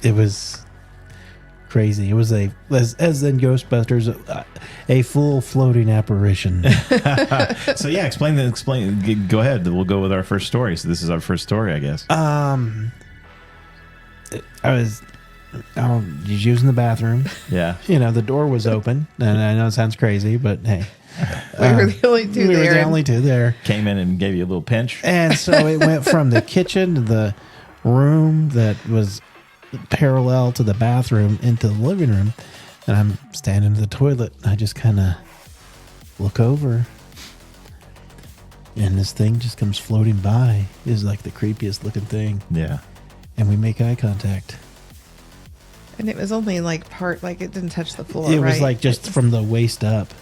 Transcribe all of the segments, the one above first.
it was crazy. It was as in Ghostbusters, a full floating apparition. So yeah, explain. Go ahead. We'll go with our first story. So this is our first story, I guess. I was using the bathroom. Yeah. The door was open, and I know it sounds crazy, but hey. We were the only two there. We were the only two there. Came in and gave you a little pinch. And so it went from the kitchen to the room that was parallel to the bathroom into the living room. And I'm standing at the toilet. And I just kind of look over. And this thing just comes floating by. It's like the creepiest looking thing. Yeah. And we make eye contact. And it was only like it didn't touch the floor, It was right? like just from the waist up.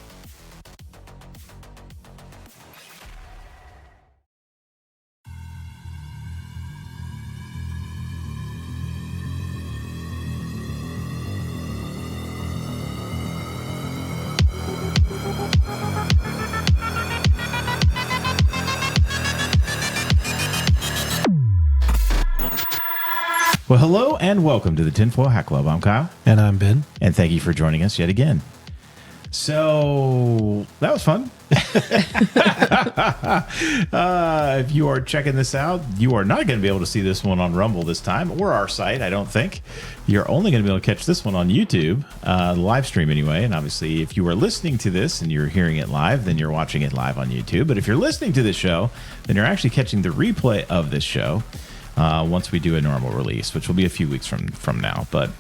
Well, hello and welcome to the Tinfoil Hat Club. I'm Kyle. And I'm Ben. And thank you for joining us yet again. So that was fun. If you are checking this out, you are not going to be able to see this one on Rumble this time, or our site, I don't think. You're only going to be able to catch this one on YouTube, the live stream anyway. And obviously, if you are listening to this and you're hearing it live, then you're watching it live on YouTube. But if you're listening to this show, then you're actually catching the replay of this show once we do a normal release, which will be a few weeks from now. But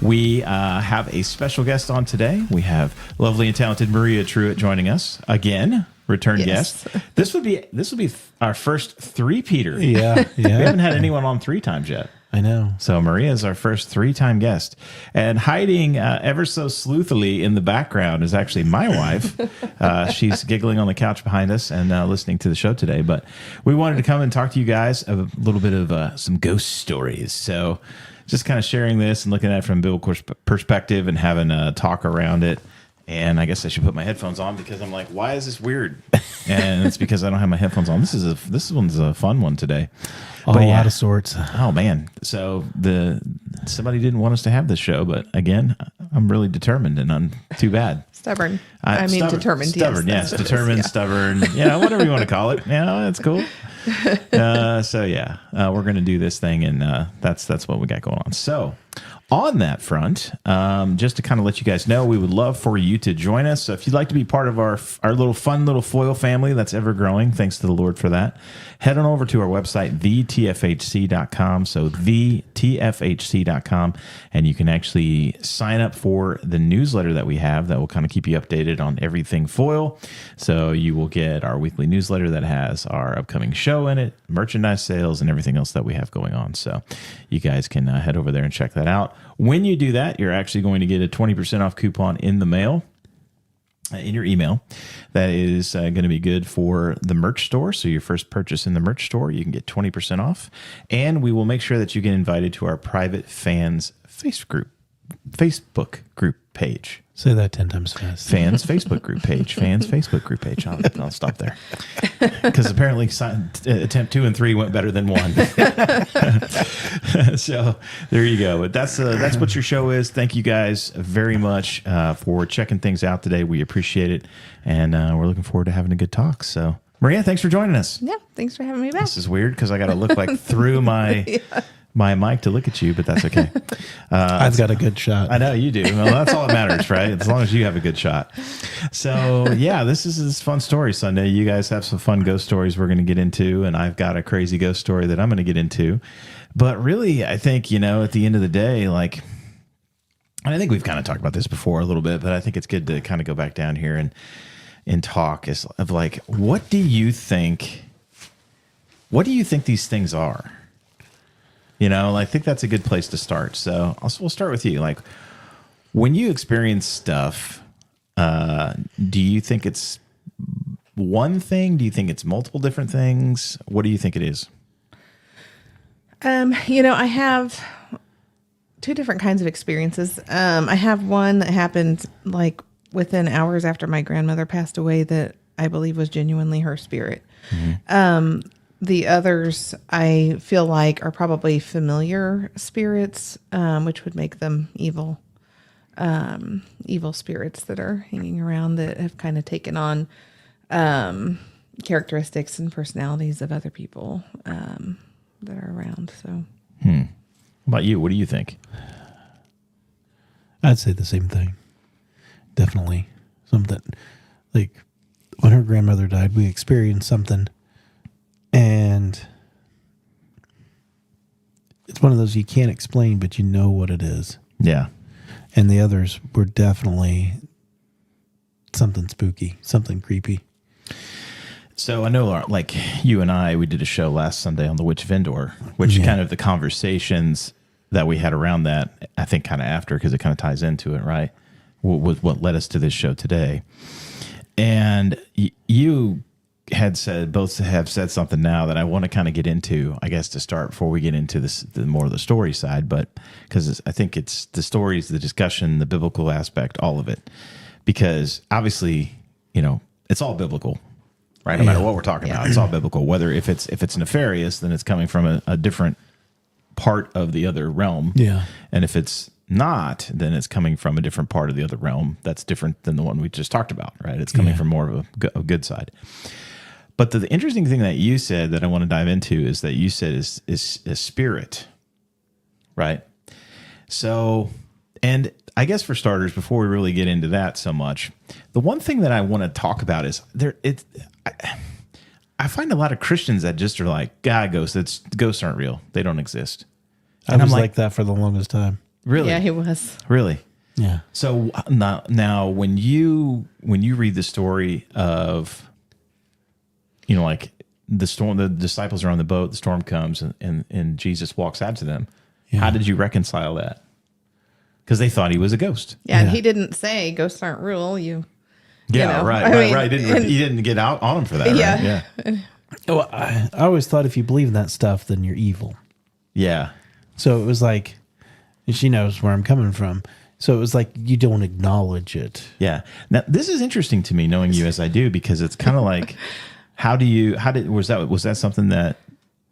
we have a special guest on today. We have lovely and talented Maria Truitt joining us again, return guest. This would be our first three-peater. Yeah. We haven't had anyone on 3 times yet. I know. So Maria is our first 3-time guest, and hiding ever so sleuthily in the background is actually my wife. She's giggling on the couch behind us and listening to the show today. But we wanted to come and talk to you guys a little bit of some ghost stories. So just kind of sharing this and looking at it from a biblical perspective and having a talk around it. And I guess I should put my headphones on because I'm like, why is this weird? And it's because I don't have my headphones on. This one's a fun one today. Out of sorts. Oh man! So somebody didn't want us to have this show, but again, I'm really determined, and I'm too bad. Stubborn. Determined. Stubborn, yes. Determined, stubborn. Yeah, whatever you want to call it. Yeah, that's cool. We're gonna do this thing, and that's what we got going on. So, on that front, just to kind of let you guys know, we would love for you to join us. So if you'd like to be part of our little fun little foil family that's ever growing, thanks to the Lord for that, head on over to our website, thetfhc.com. So thetfhc.com, and you can actually sign up for the newsletter that we have that will kind of keep you updated on everything foil. So you will get our weekly newsletter that has our upcoming show in it, merchandise sales, and everything else that we have going on. So you guys can head over there and check that out. When you do that, you're actually going to get a 20% off coupon in the mail, in your email. That is going to be good for the merch store. So your first purchase in the merch store, you can get 20% off. And we will make sure that you get invited to our private fans Facebook group page. Say that 10 times fast. Fans Facebook group page. Fans Facebook group page. I'll stop there. Because apparently attempt 2 and 3 went better than 1. So there you go. But that's what your show is. Thank you guys very much for checking things out today. We appreciate it. And we're looking forward to having a good talk. So Maria, thanks for joining us. Yeah, thanks for having me back. This is weird because I got to look like through my mic to look at you, but that's okay. I've got a good shot. I know you do. Well, that's all that matters, right? As long as you have a good shot. So, yeah, this is this fun story Sunday. You guys have some fun ghost stories we're going to get into, and I've got a crazy ghost story that I'm going to get into. But really, I think, at the end of the day, and I think we've kind of talked about this before a little bit, but I think it's good to kind of go back down here and talk of what do you think these things are? I think that's a good place to start. So we'll start with you. When you experience stuff, do you think it's one thing? Do you think it's multiple different things? What do you think it is? I have 2 different kinds of experiences. I have one that happened within hours after my grandmother passed away that I believe was genuinely her spirit. Mm-hmm. The others I feel like are probably familiar spirits, which would make them evil. Evil spirits that are hanging around that have kind of taken on characteristics and personalities of other people that are around. So, How about you? What do you think? I'd say the same thing. Definitely something like when her grandmother died, we experienced something, and it's one of those you can't explain, but you know what it is. Yeah. And the others were definitely something spooky, something creepy. So I know, like you and I, we did a show last Sunday on the Witch of Endor, which kind of the conversations that we had around that, I think kind of after, because it kind of ties into it, right? Was what led us to this show today. And you had said, both have said something now that I want to kind of get into, I guess, to start before we get into this, the more of the story side, but because I think it's the stories, the discussion, the biblical aspect, all of it, because obviously, it's all biblical, right? No matter what we're talking about, it's all biblical. Whether if it's nefarious, then it's coming from a different part of the other realm. Yeah. And if it's not, then it's coming from a different part of the other realm that's different than the one we just talked about, right? It's coming from more of a good side. But the interesting thing that you said that I want to dive into is that you said is spirit, right? So, and I guess for starters, before we really get into that so much, the one thing that I want to talk about is I find a lot of Christians that just are like, God, ghosts aren't real. They don't exist. I was like that for the longest time. Really? yeah, he was. Really? Yeah. So now when you read the story of, like the storm, the disciples are on the boat, the storm comes and Jesus walks out to them. Yeah. How did you reconcile that? Because they thought he was a ghost. Yeah, and he didn't say ghosts aren't real. Right. He didn't get out on him for that. Yeah. Right? Yeah. Well, I always thought if you believe in that stuff, then you're evil. Yeah. So it was like, she knows where I'm coming from. So it was like, you don't acknowledge it. Yeah. Now this is interesting to me, knowing you as I do, because it's kind of like, was that something that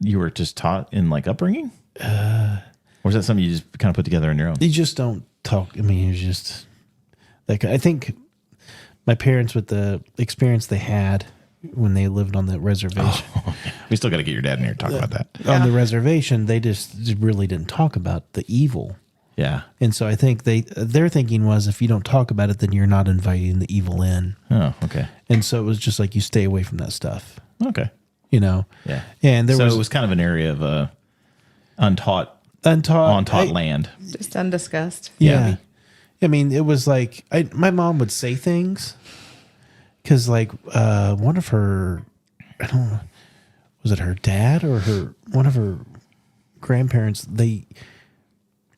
you were just taught in like upbringing? Or was that something you just kind of put together on your own? You just don't talk. I mean, it's just like, I think my parents, with the experience they had when they lived on the reservation. We still got to get your dad in here to talk about that. On the reservation, they just really didn't talk about the evil. Yeah. And so I think their thinking was, if you don't talk about it, then you're not inviting the evil in. Oh, okay. And so it was just like, you stay away from that stuff. Okay. Yeah. And it was kind of an area of untaught land. Just undiscussed. Yeah. I mean, it was like, my mom would say things because like one of her, I don't know, was it her dad or one of her grandparents, they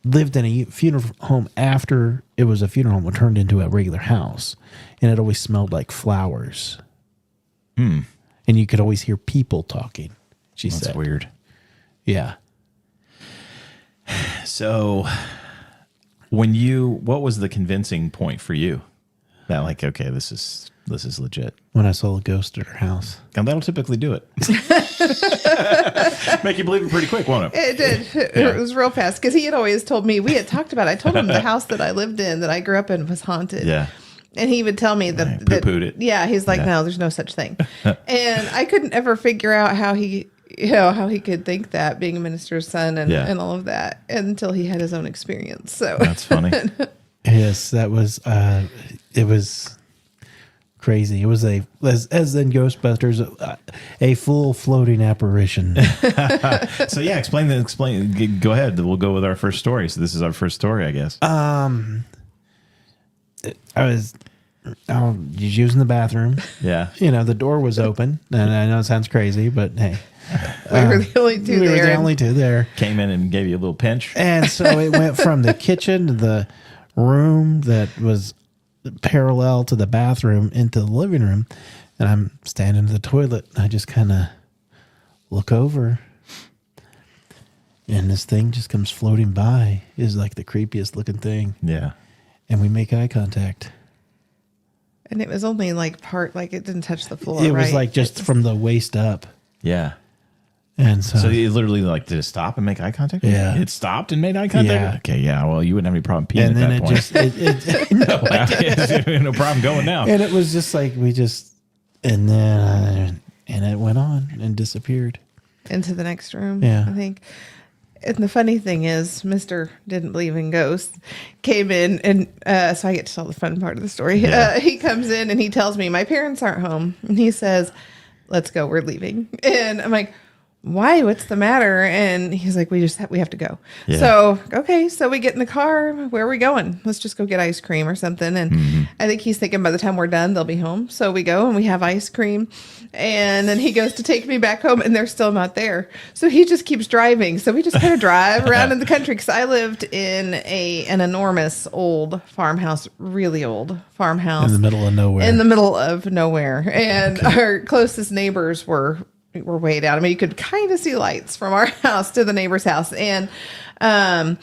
lived in a funeral home after it was a funeral home, turned into a regular house. And it always smelled like flowers. And you could always hear people talking, she said. That's weird. Yeah. So what was the convincing point for you that like, okay, this is legit? When I saw a ghost at her house. And that'll typically do it. Make you believe it pretty quick, won't it? It did. It was real fast because he had always told me, we had talked about it. I told him the house that I lived in, that I grew up in, was haunted. Yeah. And he would tell me that poo-pooed it. Yeah, he's like, no, there's no such thing. And I couldn't ever figure out how he could think that, being a minister's son and all of that, until he had his own experience. So that's funny. Yes, that was it was crazy. It was as in Ghostbusters, a full floating apparition. So yeah, explain. Go ahead. We'll go with our first story. So this is our first story, I guess. I was using the bathroom. Yeah. The door was open, and I know it sounds crazy, but hey, we were the only two we there. were the only two there. Came in and gave you a little pinch. And so it went from the kitchen to the room that was parallel to the bathroom into the living room. And I'm standing at the toilet. And I just kind of look over. And this thing just comes floating by. It's like the creepiest looking thing. Yeah. And we make eye contact. And it was only like it didn't touch the floor. It was like just from the waist up. Yeah. And so, So it literally like did it stop and make eye contact? Yeah. It stopped and made eye contact? Yeah. Okay, yeah. Well, you wouldn't have any problem peeing and at then that it point. just, no, No problem going now. and it was just like, and then, and it went on and disappeared. Into the next room, Yeah. I think. And the funny thing is, Mr. didn't believe in ghosts, came in, and so I get to tell the fun part of the story. Yeah. He comes in and he tells me, my parents aren't home. And he says, let's go, we're leaving. And I'm like, why? What's the matter? And he's like, we have to go. Yeah. So, okay. So we get in the car. Where are we going? Let's just go get ice cream or something. And I think he's thinking by the time we're done, they'll be home. So we go and we have ice cream. And then he goes to take me back home and they're still not there. So he just keeps driving. So we just kind of drive around in the country because I lived in an enormous old farmhouse, really old farmhouse. In the middle of nowhere. In the middle of nowhere. And our closest neighbors were way down. I mean, you could kind of see lights from our house to the neighbor's house. And so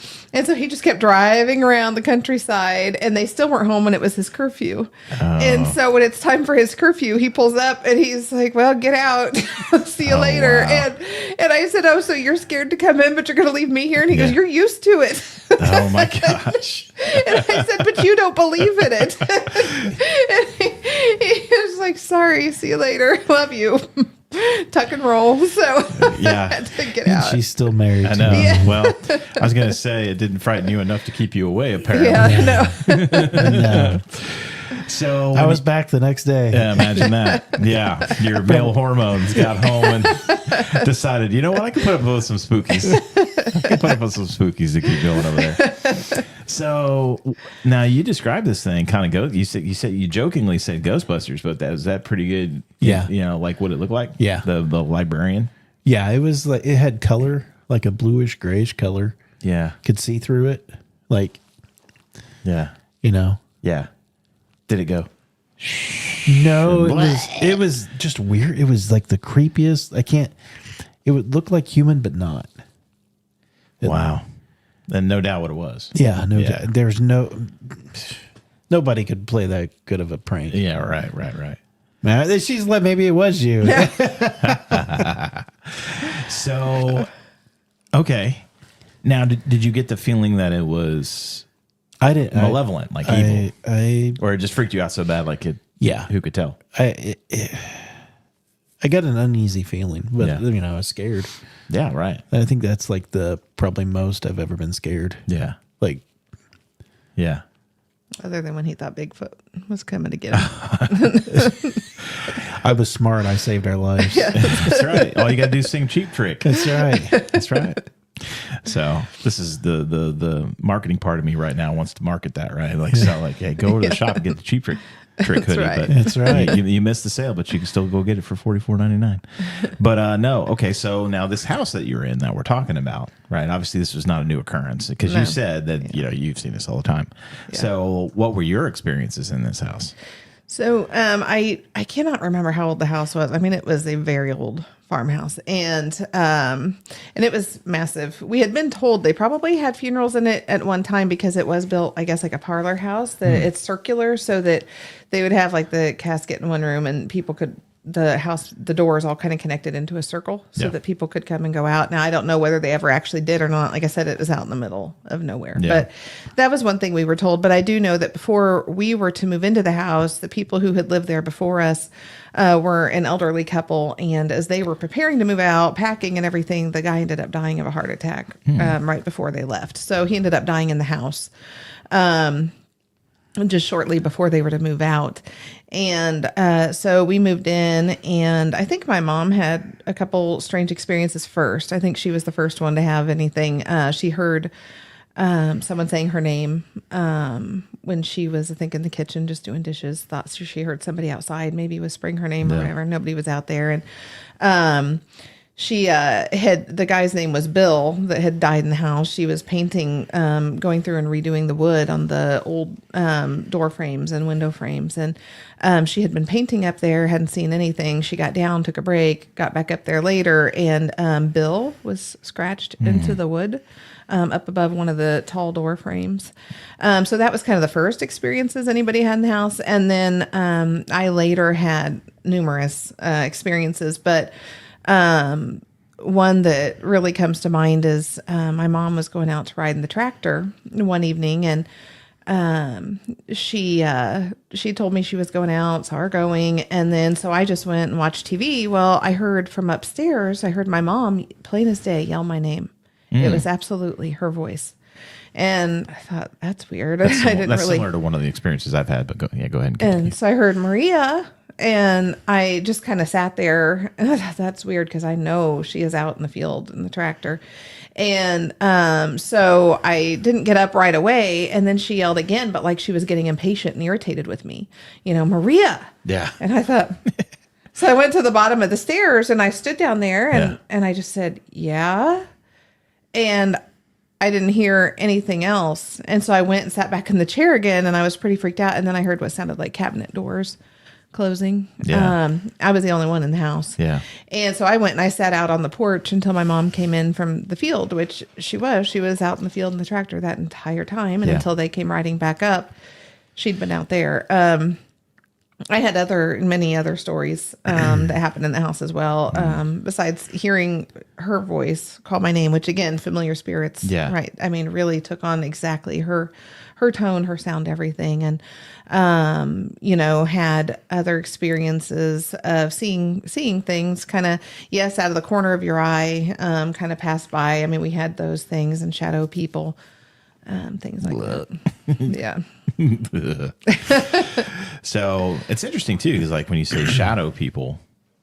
he just kept driving around the countryside and they still weren't home when it was his curfew. And so when it's time for his curfew, he pulls up and he's like, well, get out. See you later. Wow. And I said, oh, so you're scared to come in, but you're going to leave me here? And he goes, you're used to it. Oh my gosh. And I said, but you don't believe in it. And he was like, sorry, see you later. Love you. Tuck and roll. So Yeah. I had to get and out. she's still married. I to know. him. Yeah. Well, I was going to say it didn't frighten you enough to keep you away, apparently. Yeah, no. No. So I was back the next day. Yeah, imagine that. Yeah, your male hormones got home and decided, you know what, I can put up with some spookies. I can put up with some spookies to keep going over there. So now you describe this thing kind of you said you jokingly said Ghostbusters, but is that pretty good? Yeah. You know, like what it looked like. Yeah. The librarian. Yeah, it was like, it had color, like a bluish grayish color. Yeah. Could see through it. Like, Yeah. you know. Yeah. Did it go? No, it was just weird. It was like the creepiest. It would look like human, but not. Wow. And no doubt what it was. Yeah, no doubt. There's nobody could play that good of a prank. Yeah, right. Man, she's like, maybe it was you. So, okay. Now, did you get the feeling that it was I didn't malevolent, like evil? I Or it just freaked you out so bad, like yeah. who could tell? I got an uneasy feeling, but Yeah. you know, I was scared. Yeah, right. I think that's like the probably most I've ever been scared. Yeah. Like, Yeah. Other than when he thought Bigfoot was coming to get him. I was smart. I saved our lives. That's right. All you got to do is sing Cheap Trick. That's right. That's right. So this is the marketing part of me right now wants to market that, right? Like, so like, hey, go over to the shop and get the Cheap Trick hoodie. right. But That's right. You missed the sale, but you can still go get it for $44.99. But no, okay. So now this house that you're in that we're talking about, right? Obviously, this was not a new occurrence because No. you said that you've seen this all the time. Yeah. So what were your experiences in this house? So I cannot remember how old the house was. I mean, it was a very old farmhouse, and it was massive. We had been told they probably had funerals in it at one time because it was built, I guess, like a parlor house. That it's circular, so that they would have like the casket in one room, and people could. The doors all kind of connected into a circle so Yeah. that people could come and go out. Now, I don't know whether they ever actually did or not. Like I said, it was out in the middle of nowhere. Yeah. But that was one thing we were told. But I do know that before we were to move into the house, the people who had lived there before us were an elderly couple. And as they were preparing to move out, packing and everything, the guy ended up dying of a heart attack right before they left. So he ended up dying in the house. Just shortly before they were to move out. And so we moved in, and I think my mom had a couple strange experiences first. I think she was the first one to have anything. She heard someone saying her name when she was, I think, in the kitchen just doing dishes. Thought she heard somebody outside maybe whispering her name or whatever. Nobody was out there. And she the guy's name was Bill that had died in the house. She was painting, going through and redoing the wood on the old door frames and window frames. And she had been painting up there, hadn't seen anything. She got down, took a break, got back up there later, and Bill was scratched into the wood up above one of the tall door frames. So that was kind of the first experiences anybody had in the house. And then I later had numerous experiences, but one that really comes to mind is my mom was going out to ride in the tractor one evening, and she told me she was going out, saw her going, and then so I just went and watched TV. Well, I heard from upstairs, I heard my mom plain as day yell my name. It was absolutely her voice. And I thought, that's weird. That's similar to one of the experiences I've had, but go ahead and continue. And so I heard Maria, and I just kind of sat there, and I thought, that's weird because I know she is out in the field in the tractor. And so I didn't get up right away, and then she yelled again, but like she was getting impatient and irritated with me, Maria. Yeah. And I thought, so I went to the bottom of the stairs, and I stood down there, and I just said, yeah. And I didn't hear anything else. And so I went and sat back in the chair again, and I was pretty freaked out. And then I heard what sounded like cabinet doors closing. Yeah. I was the only one in the house. Yeah. And so I went and I sat out on the porch until my mom came in from the field, which she was out in the field in the tractor that entire time. And until they came riding back up, she'd been out there. I had many other stories that happened in the house as well. Besides hearing her voice call my name, which again, familiar spirits, right? I mean, really took on exactly her tone, her sound, everything, and had other experiences of seeing things, kind of out of the corner of your eye, kind of pass by. I mean, we had those things and shadow people, things like that. Yeah. So it's interesting too, because like when you say shadow people,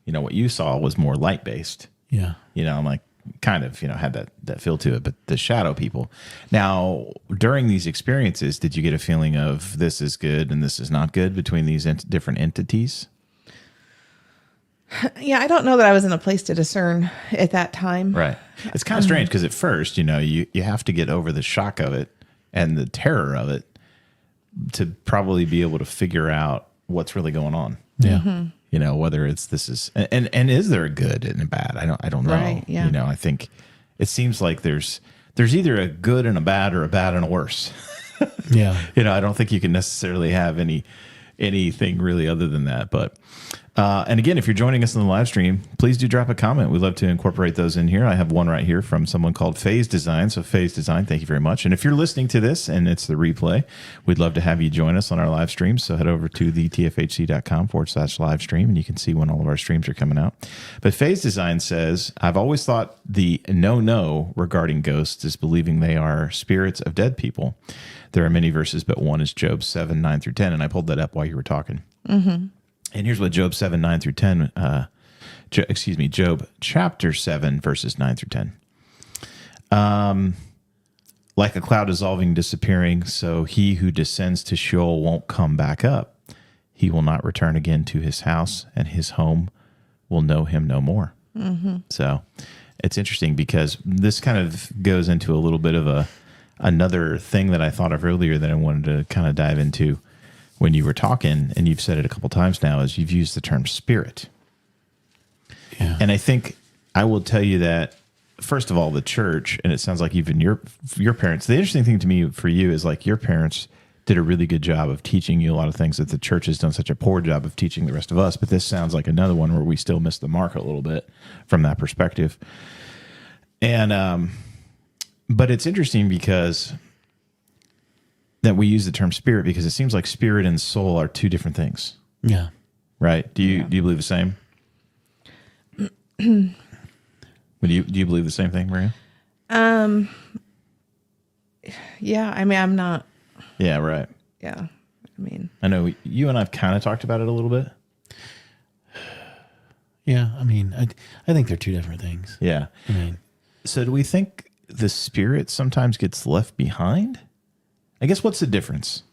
what you saw was more light based. Yeah. I'm like kind of, had that feel to it, but the shadow people. Now, during these experiences, did you get a feeling of this is good and this is not good between these different entities? Yeah, I don't know that I was in a place to discern at that time. Right. It's kind of strange because at first, you have to get over the shock of it and the terror of it to probably be able to figure out what's really going on. Yeah. Mm-hmm. Whether this is, and is there a good and a bad? I don't know. Right, yeah. I think it seems like there's either a good and a bad or a bad and a worse. Yeah. I don't think you can necessarily have anything really other than that, but and again, if you're joining us in the live stream, please do drop a comment. We'd love to incorporate those in here. I have one right here from someone called Phase Design. So Phase Design, thank you very much. And if you're listening to this and it's the replay, we'd love to have you join us on our live stream. So head over to the tfhc.com/live stream and you can see when all of our streams are coming out. But Phase Design says, I've always thought the no regarding ghosts is believing they are spirits of dead people. There are many verses, but one is Job 7:9-10. And I pulled that up while you were talking. Mm-hmm. And here's what Job 7:9-10, Job chapter 7, verses 9-10. Like a cloud dissolving, disappearing, so he who descends to Sheol won't come back up. He will not return again to his house, and his home will know him no more. Mm-hmm. So it's interesting because this kind of goes into a little bit of another thing that I thought of earlier that I wanted to kind of dive into. When you were talking, and you've said it a couple times now, is you've used the term spirit. Yeah. And I think I will tell you that, first of all, the church, and it sounds like even your parents, the interesting thing to me for you is like your parents did a really good job of teaching you a lot of things that the church has done such a poor job of teaching the rest of us. But this sounds like another one where we still missed the mark a little bit from that perspective. And, but it's interesting because that we use the term spirit because it seems like spirit and soul are two different things. Yeah. Right. Do you believe the same? Do you believe the same thing, Maria? Yeah. I mean, I'm not. Yeah. Right. Yeah. I mean, I know you and I've kind of talked about it a little bit. Yeah. I mean, I think they're two different things. Yeah. I mean, so do we think the spirit sometimes gets left behind? I guess what's the difference?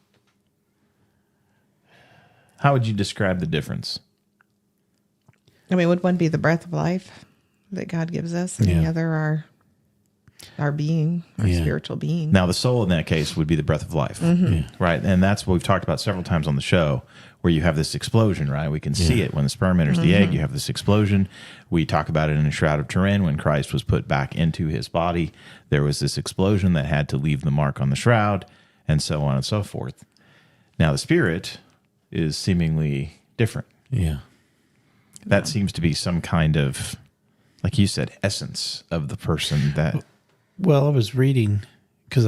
How would you describe the difference? I mean, would one be the breath of life that God gives us, and the other our being, our spiritual being? Now, the soul in that case would be the breath of life, right? And that's what we've talked about several times on the show, where you have this explosion, right? We can see it when the sperm enters the egg. You have this explosion. We talk about it in the Shroud of Turin when Christ was put back into his body. There was this explosion that had to leave the mark on the shroud, and so on and so forth. Now, the spirit is seemingly different. Yeah. That seems to be some kind of like you said, essence of the person that. Well, I was reading because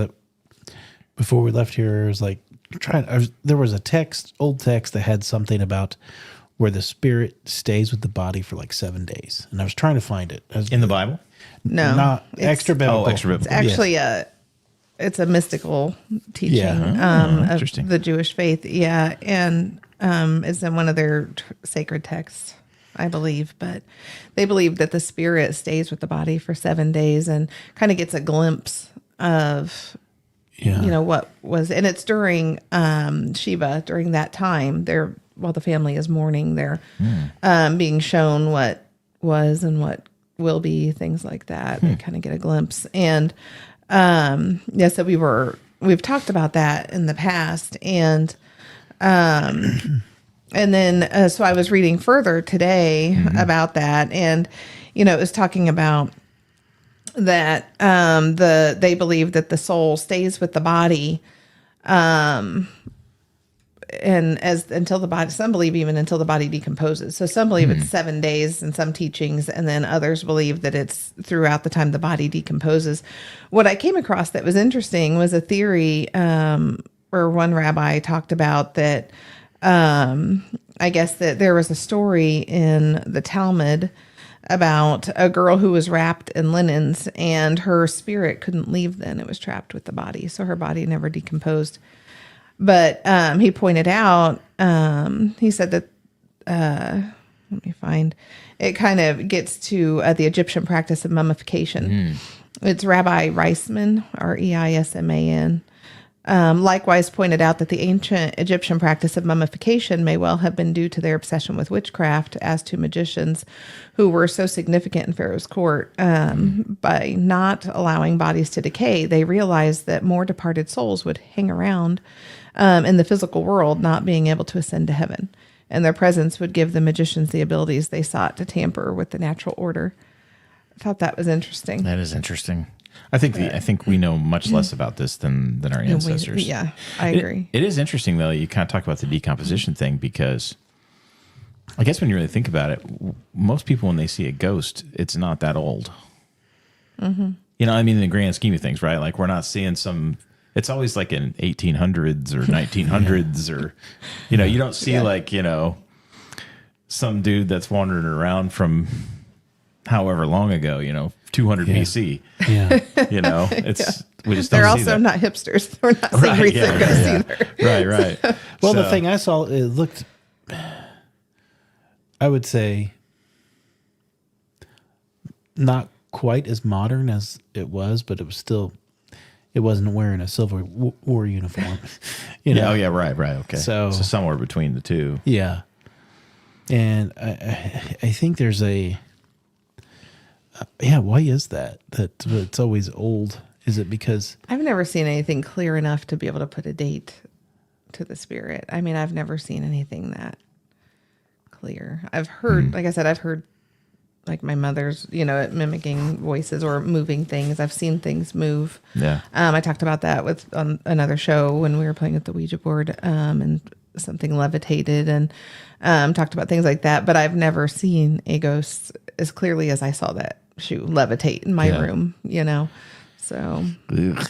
before we left here, I was like there was a old text that had something about where the spirit stays with the body for like 7 days, and I was trying to find it. In the Bible? No, not extra biblical. Oh, extra biblical. It's actually it's a mystical teaching of interesting. the Jewish faith. Yeah. And it's in one of their sacred texts, I believe. But they believe that the spirit stays with the body for 7 days and kind of gets a glimpse of, what was. And it's during Shiva, during that time. While the family is mourning, they're being shown what was and what will be, things like that. They kind of get a glimpse. And so we've talked about that in the past, and then so I was reading further today about that, and it was talking about that they believe that the soul stays with the body, and until the body, some believe even until the body decomposes. So some believe it's 7 days in some teachings, and then others believe that it's throughout the time the body decomposes. What I came across that was interesting was a theory where one rabbi talked about that. I guess that there was a story in the Talmud about a girl who was wrapped in linens, and her spirit couldn't leave then. It was trapped with the body, so her body never decomposed. But he pointed out, he said that, let me find, it kind of gets to the Egyptian practice of mummification. It's Rabbi Reisman, Reisman. Likewise pointed out that the ancient Egyptian practice of mummification may well have been due to their obsession with witchcraft as to magicians who were so significant in Pharaoh's court. By not allowing bodies to decay, they realized that more departed souls would hang around in the physical world, not being able to ascend to heaven. And their presence would give the magicians the abilities they sought to tamper with the natural order. I thought that was interesting. That is interesting. I think we know much less about this than our ancestors. Yeah, I agree. It is interesting, though, you kind of talk about the decomposition thing, because I guess when you really think about it, most people, when they see a ghost, it's not that old. In the grand scheme of things, right? Like, we're not seeing it's always like in 1800s or 1900s or, you don't see some dude that's wandering around from however long ago, 200 BC. Yeah. We just don't They're see also that. not hipsters. We're not seeing recent ghosts either. Right. Well, the thing I saw, it looked, I would say, not quite as modern as it was, but it was still, it wasn't wearing a Civil War uniform. Yeah, right. Okay. So somewhere between the two. Yeah. And I think there's why is that? That it's always old. Is it because I've never seen anything clear enough to be able to put a date to the spirit? I mean, I've never seen anything that clear. I've heard, like I said, like my mother's, mimicking voices or moving things. I've seen things move. Yeah. I talked about that with another show when we were playing with the Ouija board, and something levitated, and talked about things like that. But I've never seen a ghost as clearly as I saw that shoe levitate in my room, So. Ugh.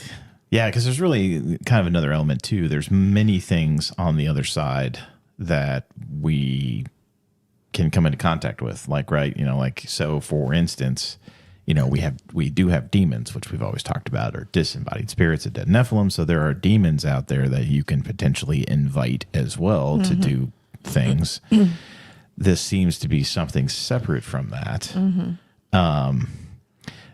Yeah, because there's really kind of another element too. There's many things on the other side that we can come into contact with, so for instance, we do have demons, which we've always talked about, or disembodied spirits of dead Nephilim. So there are demons out there that you can potentially invite as well to do things. This seems to be something separate from that.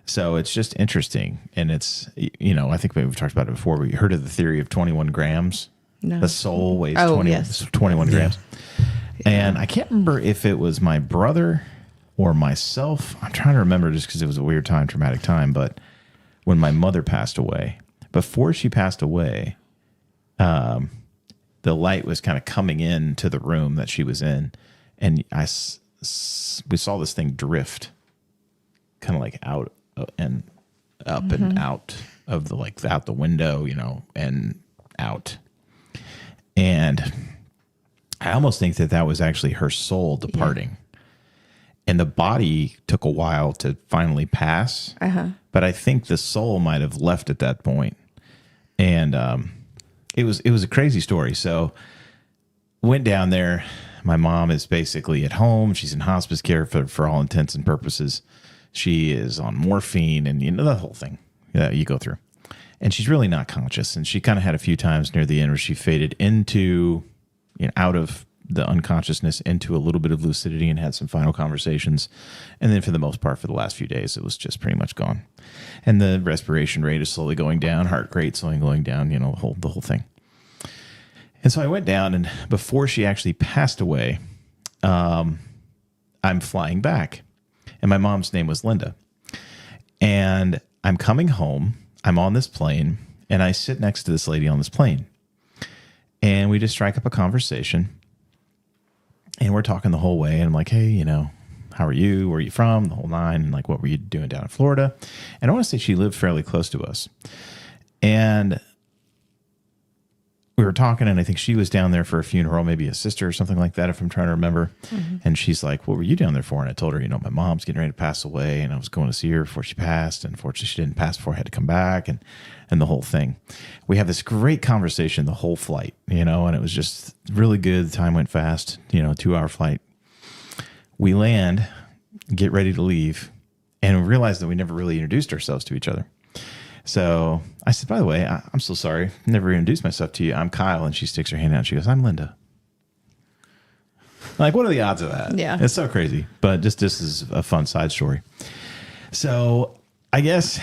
So it's just interesting. And it's, I think we've talked about it before, but you heard of the theory of 21 grams? No. The soul weighs 21 grams. And I can't remember if it was my brother or myself. I'm trying to remember just because it was a weird time, traumatic time. But when my mother passed away, before she passed away, the light was kind of coming into the room that she was in. And we saw this thing drift kind of like out and up and out of out the window, and out. And I almost think that was actually her soul departing. and the body took a while to finally pass. But I think the soul might have left at that point. And it was a crazy story. So went down there. My mom is basically at home. She's in hospice care for all intents and purposes. She is on morphine and, the whole thing that you go through. And she's really not conscious. And she kind of had a few times near the end where she faded into, out of the unconsciousness into a little bit of lucidity and had some final conversations. And then for the most part, for the last few days, it was just pretty much gone. And the respiration rate is slowly going down, heart rate slowly going down, the whole thing. And so I went down, and before she actually passed away, I'm flying back. And my mom's name was Linda. And I'm coming home. I'm on this plane, and I sit next to this lady on this plane. And we just strike up a conversation. And we're talking the whole way. And I'm like, hey, how are you? Where are you from? The whole nine. And like, what were you doing down in Florida? And I want to say she lived fairly close to us. And we were talking, and I think she was down there for a funeral, maybe a sister or something like that, if I'm trying to remember. And she's like, what were you down there for? And I told her, my mom's getting ready to pass away, and I was going to see her before she passed. And unfortunately, she didn't pass before I had to come back, and the whole thing. We have this great conversation the whole flight, and it was just really good. The time went fast, 2-hour flight. We land, get ready to leave, and we realized that we never really introduced ourselves to each other. So I said, by the way, I'm so sorry. Never introduced myself to you. I'm Kyle. And she sticks her hand out and she goes, I'm Linda. Like, what are the odds of that? Yeah. It's so crazy. But just this is a fun side story. So I guess,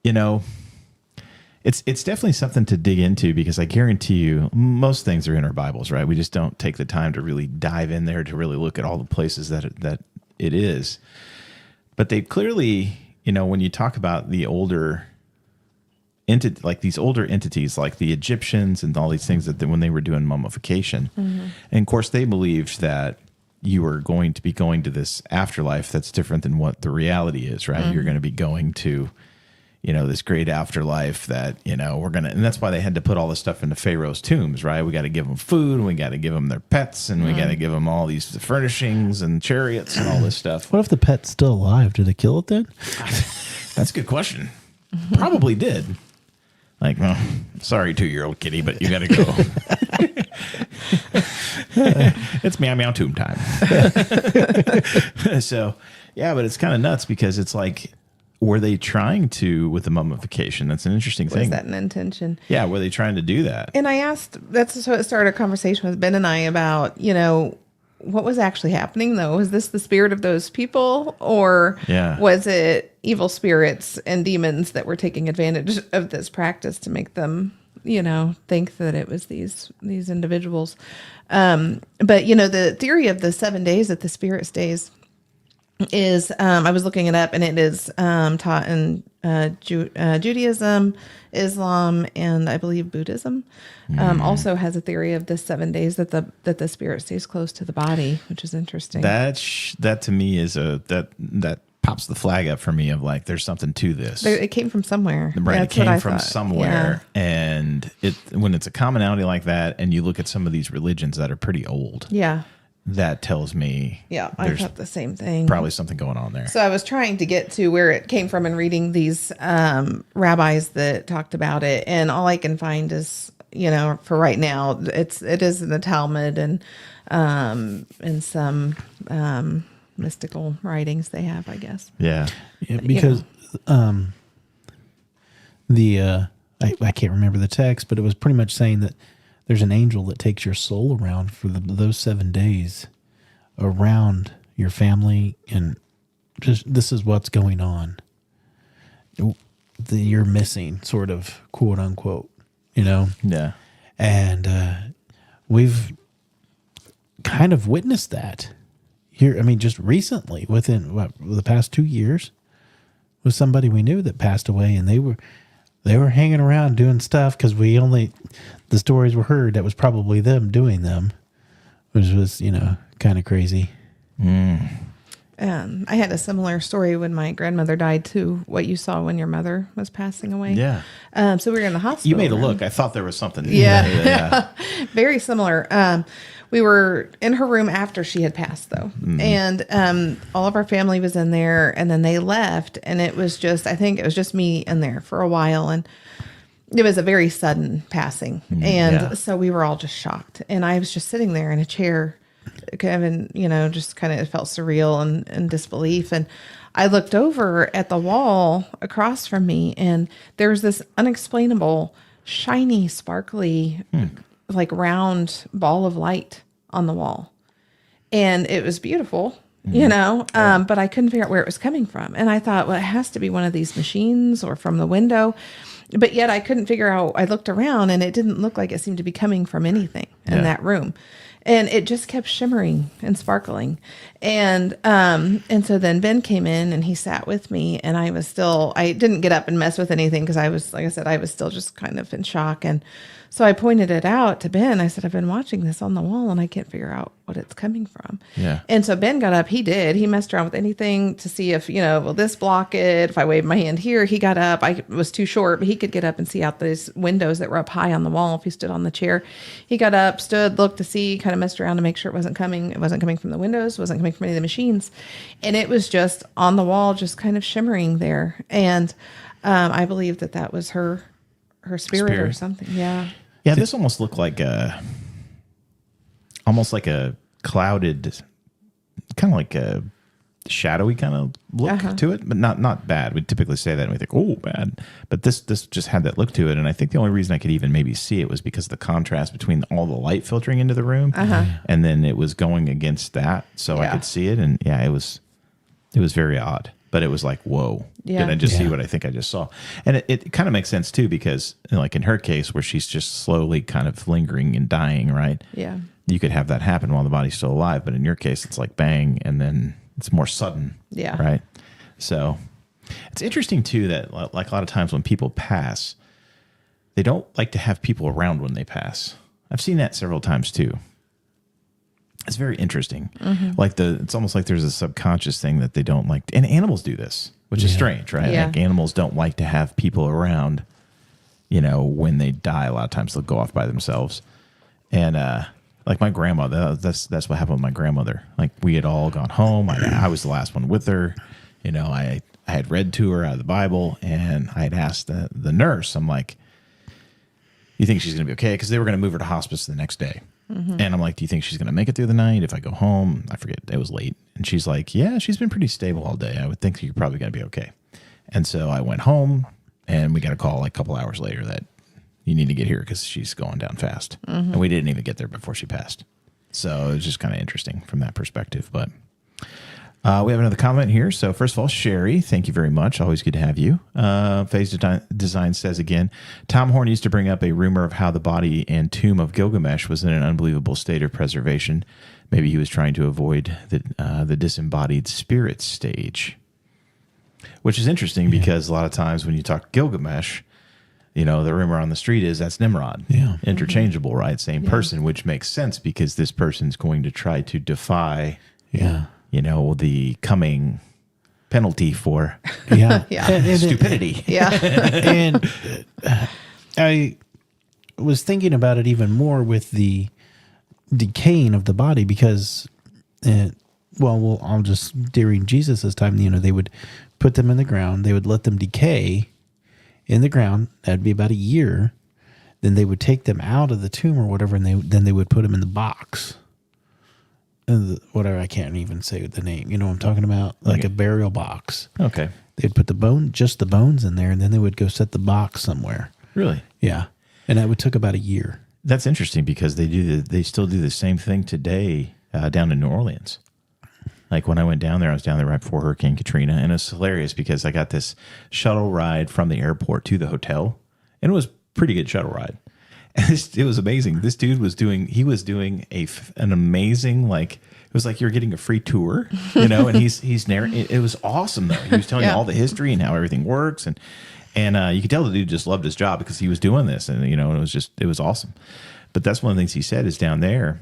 it's definitely something to dig into, because I guarantee you most things are in our Bibles, right? We just don't take the time to really dive in there to really look at all the places that it is. But they clearly, when you talk about the older like these older entities, like the Egyptians and all these things that when they were doing mummification, and of course they believed that you were going to be going to this afterlife that's different than what the reality is, right? You're going to be going to, this great afterlife that, and that's why they had to put all this stuff into Pharaoh's tombs, right? We got to give them food, and we got to give them their pets, and we got to give them all these furnishings and chariots and all this stuff. What if the pet's still alive? Do they kill it then? That's a good question. Probably did. Like, well, sorry, 2-year-old kitty, but you got to go. It's meow meow tomb time. So, yeah, but it's kind of nuts, because it's like, were they trying to, with the mummification? That's an interesting thing. Was that an intention? Yeah, were they trying to do that? And I asked, so it started a conversation with Ben and I about, what was actually happening, though? Was this the spirit of those people, or was it evil spirits and demons that were taking advantage of this practice to make them, think that it was these individuals? But, the theory of the 7 days that the spirit stays is, I was looking it up, and it is taught in Judaism, Islam, and I believe Buddhism. Also has a theory of the 7 days that the spirit stays close to the body, which is interesting. That to me is that pops the flag up for me of like, there's something to this. It came from somewhere. Right, it came from somewhere, and when it's a commonality like that, and you look at some of these religions that are pretty old. Yeah. That tells me I thought the same thing. Probably something going on there. So I was trying to get to where it came from and reading these rabbis that talked about it, and all I can find is, for right now, it is in the Talmud and some mystical writings they have, I guess. Yeah, because I can't remember the text, but it was pretty much saying that there's an angel that takes your soul around for those 7 days around your family, and just this is what's going on. You're missing, sort of, quote unquote, Yeah. And we've kind of witnessed that here. I mean, just recently, within the past 2 years, with somebody we knew that passed away, and they were hanging around doing stuff, because the stories were heard that was probably them doing them, which was, kind of crazy. I had a similar story when my grandmother died to what you saw when your mother was passing away. Yeah. So we were in the hospital. You made a look. I thought there was something. Yeah. Very similar. we were in her room after she had passed, though. And all of our family was in there, and then they left. And it was just, I think it was just me in there for a while. And it was a very sudden passing. And so we were all just shocked. And I was just sitting there in a chair, kind of, just kind of, it felt surreal and disbelief. And I looked over at the wall across from me, and there was this unexplainable, shiny, sparkly, like round ball of light on the wall. And it was beautiful, but I couldn't figure out where it was coming from. And I thought, well, it has to be one of these machines or from the window. But yet I couldn't figure out, I looked around and it didn't look like it seemed to be coming from anything in that room. And it just kept shimmering and sparkling. And so then Ben came in and he sat with me, and I didn't get up and mess with anything because I was, like I said, I was still just kind of in shock. And so I pointed it out to Ben. I said, I've been watching this on the wall and I can't figure out what it's coming from. Yeah. And so Ben got up. He messed around with anything to see if, will this block it? If I waved my hand here, he got up. I was too short, but he could get up and see out these windows that were up high on the wall. If he stood on the chair, he got up, stood, looked to see, kind of messed around to make sure it wasn't coming. It wasn't coming from the windows, wasn't coming from any of the machines. And it was just on the wall, just kind of shimmering there. And I believe that was her spirit or something. Yeah. Yeah, this almost looked like a clouded, kind of like a shadowy kind of look to it, but not bad. We typically say that and we think, oh, bad. But this just had that look to it. And I think the only reason I could even maybe see it was because of the contrast between all the light filtering into the room, and then it was going against that, so I could see it. And it was very odd. But it was like, whoa, did I just see what I think I just saw? And it kind of makes sense, too, because like in her case where she's just slowly kind of lingering and dying, right? Yeah. You could have that happen while the body's still alive. But in your case, it's like bang, and then it's more sudden. Yeah. Right? So it's interesting, too, that like a lot of times when people pass, they don't like to have people around when they pass. I've seen that several times, too. It's very interesting. Like it's almost like there's a subconscious thing that they don't like. And animals do this, which is strange, right? Yeah. Like animals don't like to have people around, when they die. A lot of times they'll go off by themselves. And like my grandmother, that's what happened with my grandmother. Like we had all gone home. I was the last one with her. I had read to her out of the Bible, and I had asked the nurse, I'm like, you think she's going to be okay? Because they were going to move her to hospice the next day. And I'm like, do you think she's going to make it through the night if I go home? I forget. It was late. And she's like, yeah, she's been pretty stable all day. I would think you're probably going to be okay. And so I went home, and we got a call like a couple hours later that you need to get here because she's going down fast. And we didn't even get there before she passed. So it was just kind of interesting from that perspective. But we have another comment here. So first of all, Sherry, thank you very much. Always good to have you. Phase Design says again, Tom Horn used to bring up a rumor of how the body and tomb of Gilgamesh was in an unbelievable state of preservation. Maybe he was trying to avoid the disembodied spirit stage, which is interesting because a lot of times when you talk Gilgamesh, the rumor on the street is that's Nimrod. Yeah. Interchangeable, right? Same person, which makes sense because this person's going to try to defy the coming penalty for stupidity. And I was thinking about it even more with the decaying of the body because, I'll just, during Jesus' time, they would put them in the ground. They would let them decay in the ground. That'd be about a year. Then they would take them out of the tomb or whatever, and then they would put them in the box. Whatever, I can't even say the name. You know what I'm talking about? Like a burial box. Okay. They'd put just the bones in there, and then they would go set the box somewhere. Really? Yeah. And that would took about a year. That's interesting because they still do the same thing today down in New Orleans. Like when I went down there, I was down there right before Hurricane Katrina, and it's hilarious because I got this shuttle ride from the airport to the hotel, and it was a pretty good shuttle ride. And it was amazing. This dude was doing an amazing, like, it was like you're getting a free tour, and he's narrating. It was awesome though. He was telling you all the history and how everything works. And you could tell the dude just loved his job because he was doing this, and it was awesome. But that's one of the things he said is down there,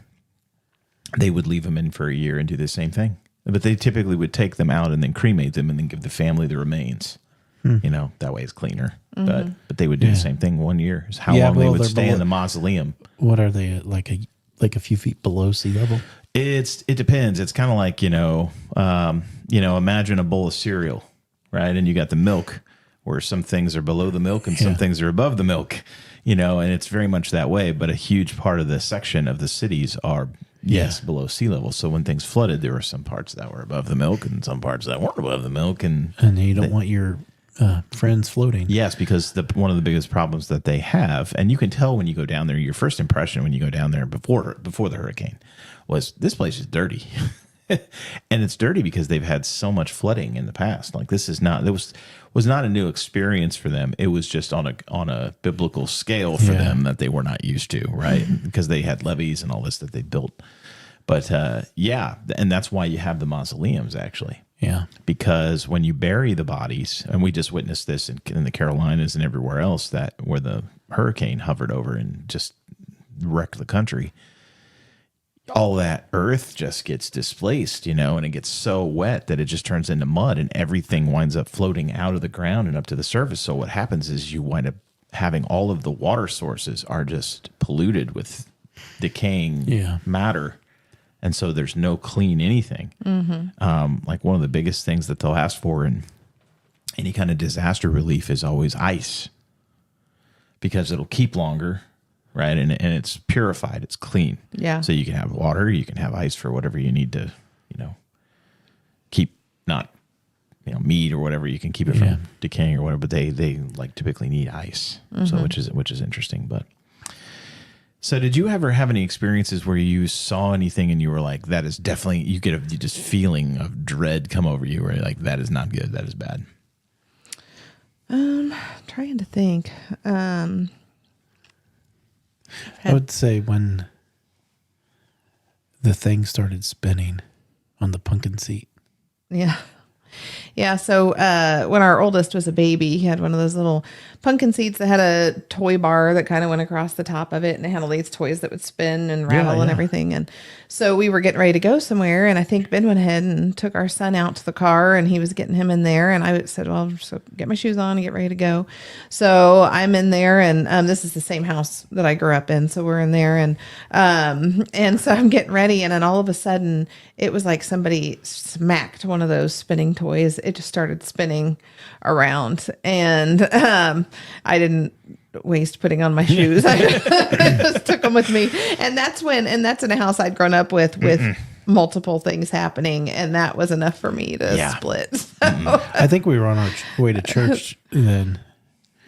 they would leave them in for a year and do the same thing. But they typically would take them out and then cremate them and then give the family the remains. That way it's cleaner. But they would do the same thing 1 year. Is how long they would stay in the mausoleum. What are they, like like a few feet below sea level? It depends. It's kind of like, imagine a bowl of cereal, right? And you got the milk, where some things are below the milk and some things are above the milk, and it's very much that way. But a huge part of the section of the cities are, below sea level. So when things flooded, there were some parts that were above the milk and some parts that weren't above the milk. And you don't want your friends floating. Yes, because one of the biggest problems that they have, and you can tell when you go down there, your first impression when you go down there before the hurricane was, this place is dirty. And it's dirty because they've had so much flooding in the past. Like, this is not, was not a new experience for them. It was just on a biblical scale for them that they were not used to, right? Because they had levees and all this that they built. But and that's why you have the mausoleums, actually. Yeah. Because when you bury the bodies, and we just witnessed this in the Carolinas and everywhere else, that where the hurricane hovered over and just wrecked the country, all that earth just gets displaced, and it gets so wet that it just turns into mud, and everything winds up floating out of the ground and up to the surface. So what happens is you wind up having all of the water sources are just polluted with decaying matter. And so there's no clean anything. Mm-hmm. Like, one of the biggest things that they'll ask for in any kind of disaster relief is always ice, because it'll keep longer. Right. And it's purified. It's clean. Yeah. So you can have water, you can have ice for whatever you need to, keep not, meat or whatever. You can keep it from decaying or whatever, but they like typically need ice. Mm-hmm. So which is interesting. But so did you ever have any experiences where you saw anything and you were like, that is definitely, you get a just feeling of dread come over you, where you're like, that is not good. That is bad. Trying to think. I would say when the thing started spinning on the pumpkin seat. Yeah. Yeah. So when our oldest was a baby, he had one of those little pumpkin seats that had a toy bar that kind of went across the top of it, and it had all these toys that would spin and rattle and everything. And so we were getting ready to go somewhere, and I think Ben went ahead and took our son out to the car, and he was getting him in there. And I said, well, so get my shoes on and get ready to go. So I'm in there, and this is the same house that I grew up in. So we're in there, and so I'm getting ready, and then all of a sudden it was like somebody smacked one of those spinning toys. It just started spinning around, and I didn't waste putting on my shoes. I just took them with me. And that's in a house I'd grown up with multiple things happening. And that was enough for me to split. So. I think we were on our way to church then.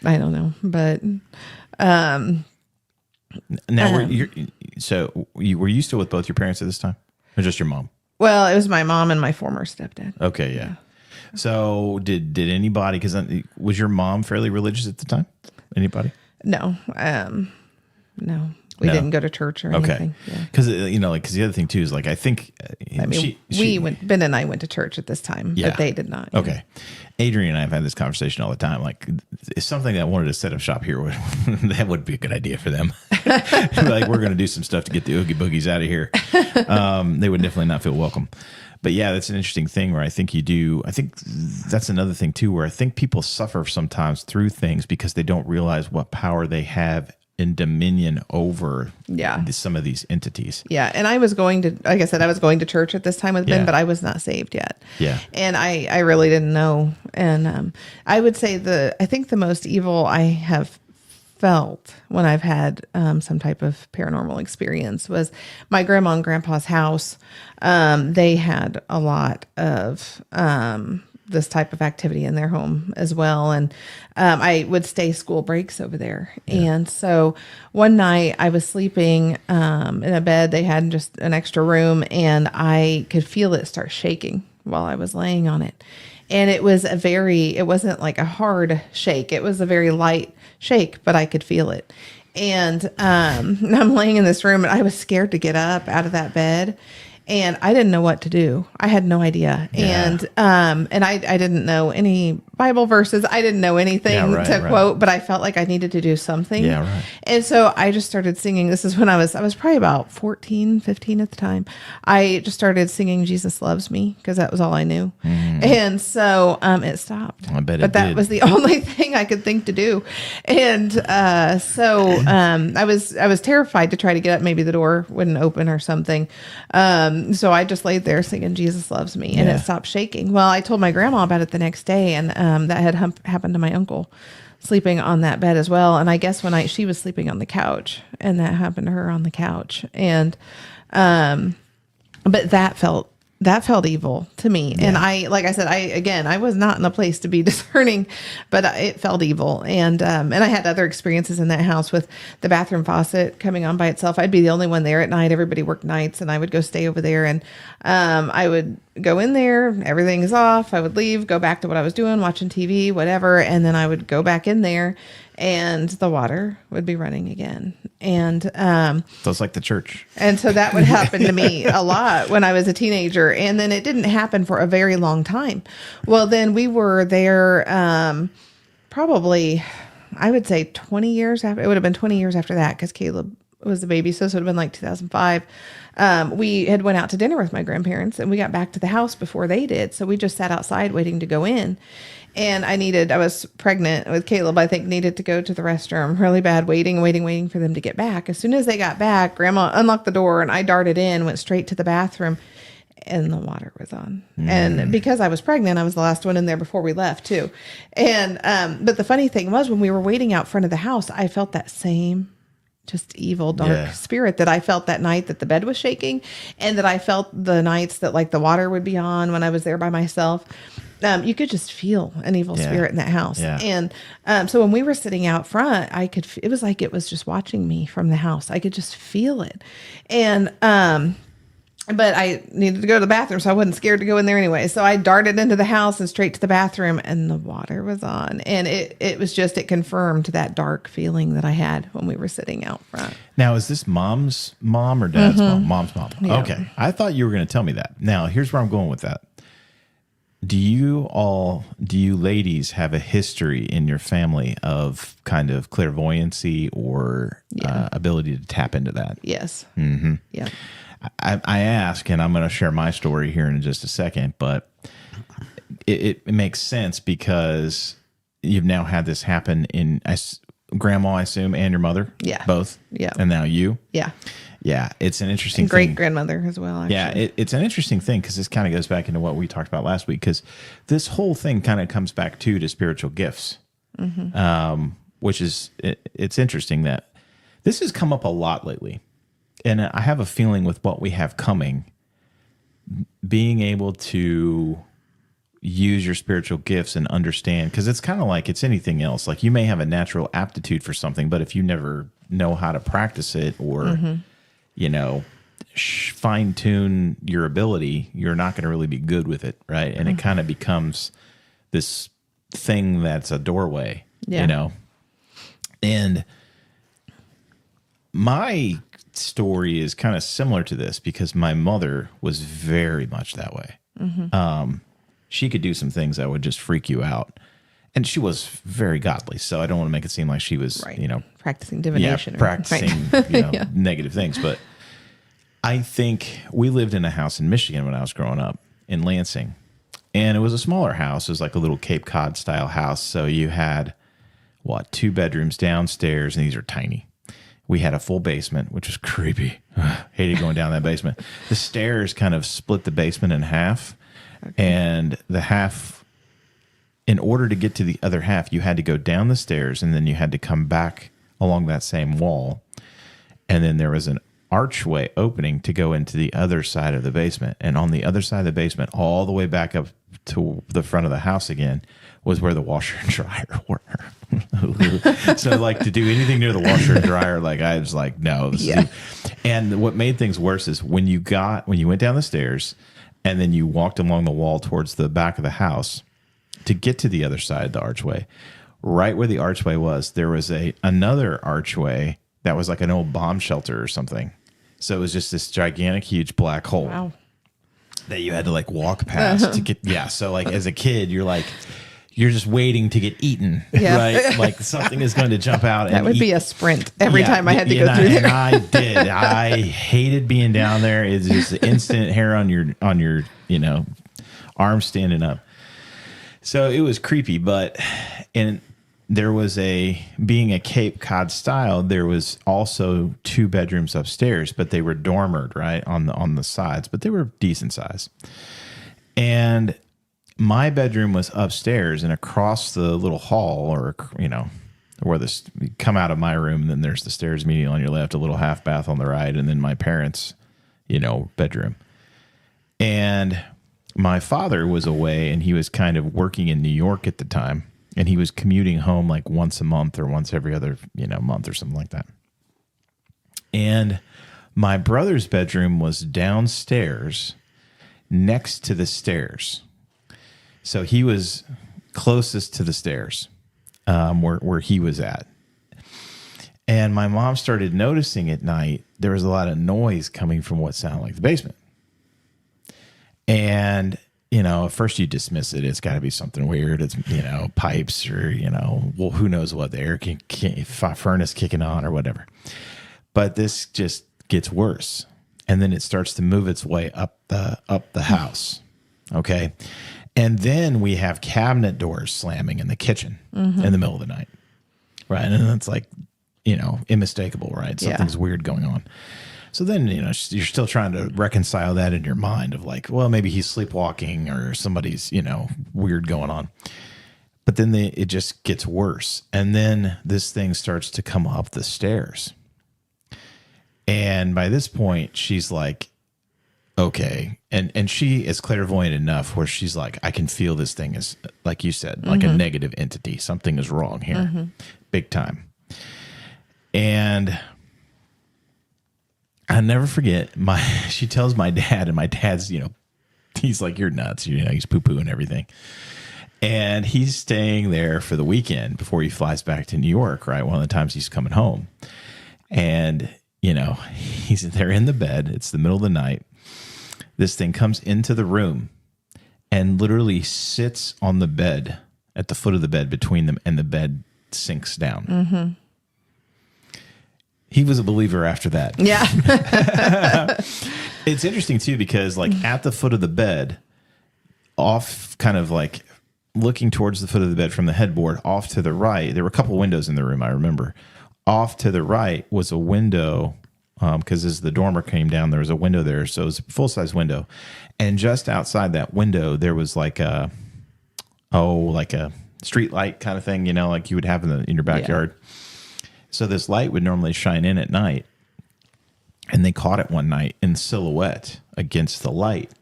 I don't know, but, now were you still with both your parents at this time, or just your mom? Well, it was my mom and my former stepdad. Okay. Yeah. So did anybody, because was your mom fairly religious at the time? Anybody? No. No. We didn't go to church or anything. Because, because the other thing too is, like, I think, Ben and I went to church at this time, but they did not. Okay. Adrian and I have had this conversation all the time. Like, it's something that wanted to set up shop here. That would be a good idea for them. Like, we're going to do some stuff to get the Oogie Boogies out of here. They would definitely not feel welcome. But yeah, that's an interesting thing where I think that's another thing too, where I think people suffer sometimes through things because they don't realize what power they have in dominion over some of these entities. Yeah. And I was going to church at this time with Ben, but I was not saved yet. Yeah. And I really didn't know. And I would say I think the most evil I have felt when I've had some type of paranormal experience was my grandma and grandpa's house. They had a lot of this type of activity in their home as well. And I would stay school breaks over there. Yeah. And so one night I was sleeping in a bed. They had just an extra room, and I could feel it start shaking while I was laying on it. And it wasn't like a hard shake. It was a very light shake, but I could feel it. And I'm laying in this room, and I was scared to get up out of that bed. And I didn't know what to do. I had no idea. Yeah. And I didn't know anybody Bible verses. I didn't know anything right. quote, but I felt like I needed to do something. Yeah, right. And so I just started singing. This is when I was probably about 14, 15 at the time. I just started singing Jesus Loves Me because that was all I knew. And so it stopped. I bet it But that did. was the only thing I could think to do. And I was terrified to try to get up. Maybe the door wouldn't open or something. So I just laid there singing Jesus Loves Me, and it stopped shaking. Well, I told my grandma about it the next day, and that had happened to my uncle sleeping on that bed as well. And I guess she was sleeping on the couch, and that happened to her on the couch. And but that felt evil to me. And like I said, I was not in a place to be discerning, but it felt evil. And I had other experiences in that house with the bathroom faucet coming on by itself. I'd be the only one there at night. Everybody worked nights, and I would go stay over there, and I would go in there, everything is off. I would leave, go back to what I was doing, watching TV, whatever. And then I would go back in there, and the water would be running again. And So it's like the church. and so that would happen to me a lot when I was a teenager. And then it didn't happen for a very long time. Well, then we were there probably, I would say 20 years after. It would have been 20 years after that because Caleb was the baby. So this would have been like 2005. We had went out to dinner with my grandparents, and we got back to the house before they did. So we just sat outside waiting to go in. And I was pregnant with Caleb, I think, needed to go to the restroom really bad, waiting for them to get back. As soon as they got back, Grandma unlocked the door, and I darted in, went straight to the bathroom, and the water was on. And because I was pregnant, I was the last one in there before we left too. And, but the funny thing was, when we were waiting out front of the house, I felt that same just evil, dark spirit that I felt that night that the bed was shaking, and that I felt the nights that like the water would be on when I was there by myself. You could just feel an evil spirit in that house. Yeah. And so when we were sitting out front, it was like it was just watching me from the house. I could just feel it. And but I needed to go to the bathroom, so I wasn't scared to go in there anyway. So I darted into the house and straight to the bathroom, and the water was on. And it confirmed that dark feeling that I had when we were sitting out front. Now, is this mom's mom or dad's mom? Mom's mom. Yeah. Okay. I thought you were going to tell me that. Now, here's where I'm going with that. Do you ladies have a history in your family of kind of clairvoyancy or ability to tap into that? Yes. Mm-hmm. Yeah. I ask, and I'm going to share my story here in just a second, but it makes sense because you've now had this happen in grandma, I assume, and your mother? Yeah. Both? Yeah. And now you? Yeah. Yeah. It's an interesting And thing. great grandmother as well. Actually. Yeah, it's an interesting thing because this kind of goes back into what we talked about last week, because this whole thing kind of comes back to spiritual gifts, which is, it's interesting that this has come up a lot lately. And I have a feeling with what we have coming, being able to use your spiritual gifts and understand, because it's kind of like it's anything else. Like you may have a natural aptitude for something, but if you never know how to practice it or, fine tune your ability, you're not going to really be good with it. Right. And it kind of becomes this thing that's a doorway, and my story is kind of similar to this because my mother was very much that way. She could do some things that would just freak you out. And she was very godly. So I don't want to make it seem like she was, practicing divination. Practicing negative things. But I think we lived in a house in Michigan when I was growing up in Lansing. And it was a smaller house. It was like a little Cape Cod style house. So you had, 2 bedrooms downstairs, and these are tiny. We had a full basement, which was creepy. Hated going down that basement. The stairs kind of split the basement in half. Okay. And the half, in order to get to the other half, you had to go down the stairs, and then you had to come back along that same wall. And then there was an archway opening to go into the other side of the basement. And on the other side of the basement, all the way back up to the front of the house again, was where the washer and dryer were. So like to do anything near the washer and dryer, like I was like, no. And what made things worse is when you went down the stairs and then you walked along the wall towards the back of the house to get to the other side of the archway, right where the archway was, there was another archway that was like an old bomb shelter or something. So it was just this gigantic, huge black hole. Wow. That you had to like walk past to get. Yeah. So like as a kid, you're like, you're just waiting to get eaten, right? Like something is going to jump out. That would be a sprint every time I had to go through there. And I did. I hated being down there. It's just instant hair on your arm standing up. So it was creepy, but there was being a Cape Cod style, there was also 2 bedrooms upstairs, but they were dormered, right, on the sides, but they were decent size. And my bedroom was upstairs, and across the little hall, or where you come out of my room, and then there's the stairs immediately on your left, a little half bath on the right, and then my parents' bedroom. And my father was away, and he was kind of working in New York at the time, and he was commuting home like once a month or once every other month or something like that. And my brother's bedroom was downstairs next to the stairs. So he was closest to the stairs where he was at. And my mom started noticing at night there was a lot of noise coming from what sounded like the basement. And, at first you dismiss it. It's got to be something weird. It's, pipes or, well, who knows what, the air furnace kicking on or whatever. But this just gets worse. And then it starts to move its way up the house. Okay. And then we have cabinet doors slamming in the kitchen in the middle of the night. Right. And it's like, unmistakable, right? Something's weird going on. So then, you're still trying to reconcile that in your mind of like, well, maybe he's sleepwalking or somebody's, weird going on. But then it just gets worse. And then this thing starts to come up the stairs. And by this point, she's like, okay. And she is clairvoyant enough where she's like, I can feel this thing is, like you said, like a negative entity. Something is wrong here. Big time. And I'll never forget she tells my dad, and my dad's, he's like, you're nuts. He's poo-poo and everything. And he's staying there for the weekend before he flies back to New York, right? One of the times he's coming home. And, they're in the bed. It's the middle of the night. This thing comes into the room and literally sits on the bed, at the foot of the bed between them, and the bed sinks down. He was a believer after that. Yeah. It's interesting too, because like at the foot of the bed, off kind of like looking towards the foot of the bed from the headboard, off to the right, there were a couple windows in the room, I remember. Off to the right was a window, because as the dormer came down, there was a window there. So it was a full-size window. And just outside that window, there was like a street light kind of thing, like you would have in your backyard. Yeah. So this light would normally shine in at night, and they caught it one night in silhouette against the light.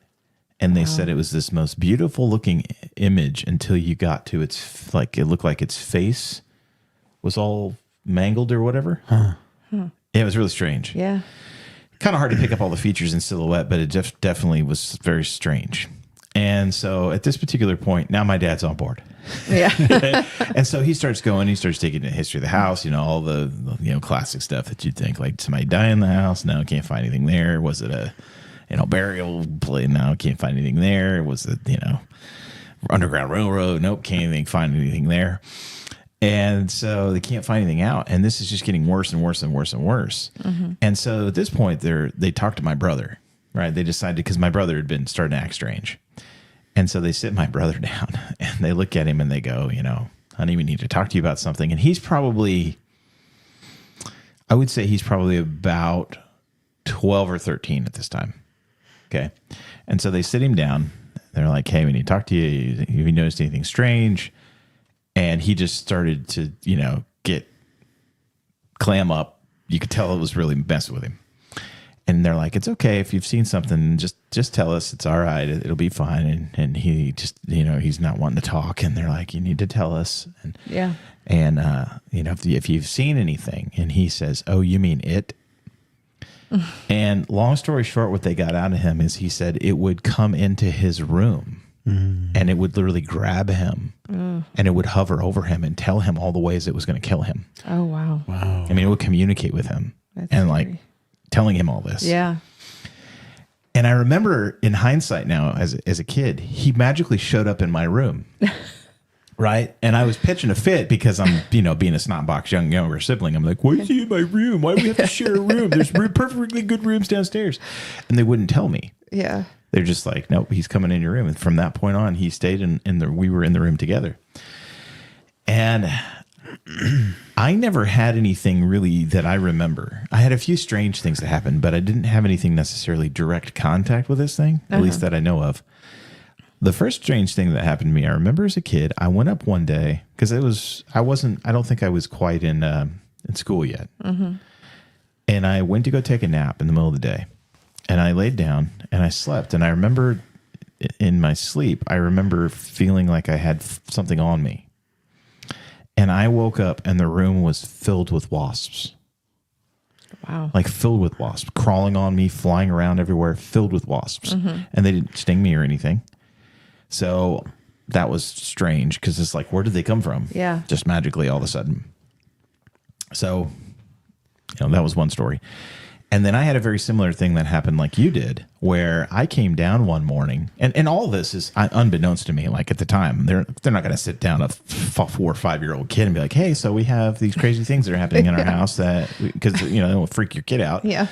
And they said it was this most beautiful looking image until you got to it looked like its face was all mangled or whatever. Yeah, it was really strange. Yeah. Kind of hard to pick up all the features in silhouette, but it definitely was very strange. And so at this particular point, now my dad's on board. Yeah. And so he starts digging into the history of the house, all the classic stuff that you'd think, like somebody died in the house. No, can't find anything there. Was it a burial place? No, can't find anything there. Was it, Underground Railroad? Nope, can't find anything there. And so they can't find anything out. And this is just getting worse and worse and worse and worse. And so at this point, they talked to my brother, right? They decided, because my brother had been starting to act strange. And so they sit my brother down and they look at him and they go, honey, we need to talk to you about something. And I would say he's probably about 12 or 13 at this time. Okay. And so they sit him down. They're like, hey, we need to talk to you. Have you noticed anything strange? And he just started to, clam up. You could tell it was really messing with him. And they're like, it's okay if you've seen something, just tell us. It's all right. It'll be fine. And he just, he's not wanting to talk. And they're like, you need to tell us. And yeah. And if you've seen anything, and he says, oh, you mean it? And long story short, what they got out of him is he said it would come into his room and it would literally grab him and it would hover over him and tell him all the ways it was going to kill him. Oh, wow. Wow. I mean, it would communicate with him. That's and scary. Like telling him all this. Yeah. And I remember in hindsight now, as a kid, he magically showed up in my room. Right. And I was pitching a fit because I'm, being a snotbox younger sibling. I'm like, why is he in my room? Why do we have to share a room? There's perfectly good rooms downstairs. And they wouldn't tell me. Yeah. They're just like, nope, he's coming in your room. And from that point on, he stayed we were in the room together. And I never had anything really that I remember. I had a few strange things that happened, but I didn't have anything necessarily direct contact with this thing, at least that I know of. The first strange thing that happened to me, I remember as a kid, I went up one day because I don't think I was quite in school yet. Mm-hmm. And I went to go take a nap in the middle of the day. And I laid down and I slept. And I remember in my sleep, I remember feeling like I had something on me. And I woke up and the room was filled with wasps. Wow. Like filled with wasps, crawling on me, flying around everywhere, filled with wasps. Mm-hmm. And they didn't sting me or anything. So that was strange because it's like, where did they come from? Yeah. Just magically all of a sudden. So, that was one story. And then I had a very similar thing that happened like you did, where I came down one morning, and all this is unbeknownst to me. Like at the time, they're not going to sit down a 4 or 5 year old kid and be like, "Hey, so we have these crazy things that are happening in our house that because it'll freak your kid out." Yeah.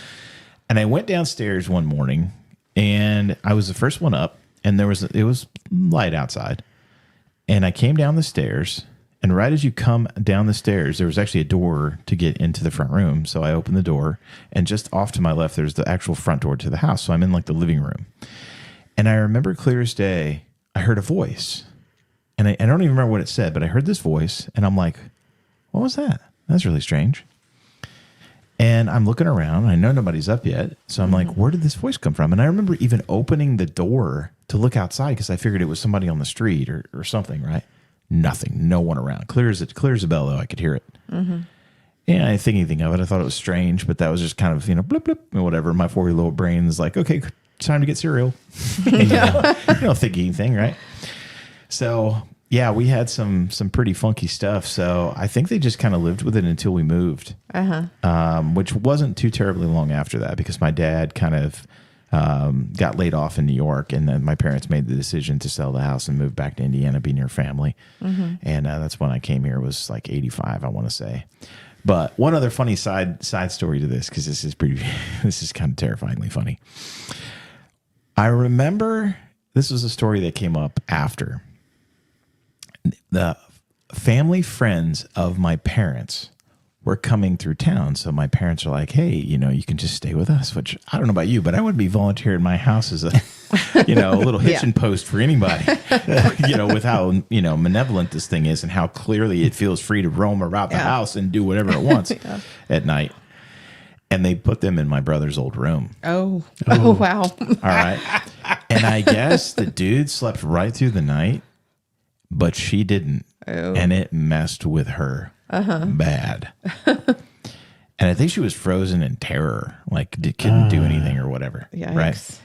And I went downstairs one morning, and I was the first one up, and it was light outside, and I came down the stairs. And right as you come down the stairs, there was actually a door to get into the front room. So I opened the door, and just off to my left, there's the actual front door to the house. So I'm in like the living room. And I remember clear as day, I heard a voice. And I don't even remember what it said, but I heard this voice, and I'm like, what was that? That's really strange. And I'm looking around. I know nobody's up yet. So I'm like, where did this voice come from? And I remember even opening the door to look outside because I figured it was somebody on the street or something, right? Nothing. No one around. Clear as a bell, though. I could hear it. Mm-hmm. Yeah, I didn't think anything of it. I thought it was strange, but that was just kind of, blip, blip, or whatever. My 4-year-old brain is like, okay, it's time to get cereal. And, you don't think anything, right? So, yeah, we had some pretty funky stuff. So I think they just kind of lived with it until we moved, which wasn't too terribly long after that because my dad kind of got laid off in New York, and then my parents made the decision to sell the house and move back to Indiana, be near family. Mm-hmm. And that's when I came here. It was like 85, I want to say. But one other funny side story to this, because this is kind of terrifyingly funny. I remember this was a story that came up after. The family friends of my parents were coming through town. So my parents are like, hey, you can just stay with us, which I don't know about you, but I wouldn't be volunteering my house as a, a little hitching post for anybody, with how, malevolent this thing is and how clearly it feels free to roam around the house and do whatever it wants at night. And they put them in my brother's old room. Oh, wow. All right. And I guess the dude slept right through the night, but she didn't. Oh. And it messed with her. Bad. And I think she was frozen in terror, like couldn't do anything or whatever. Yikes. Right.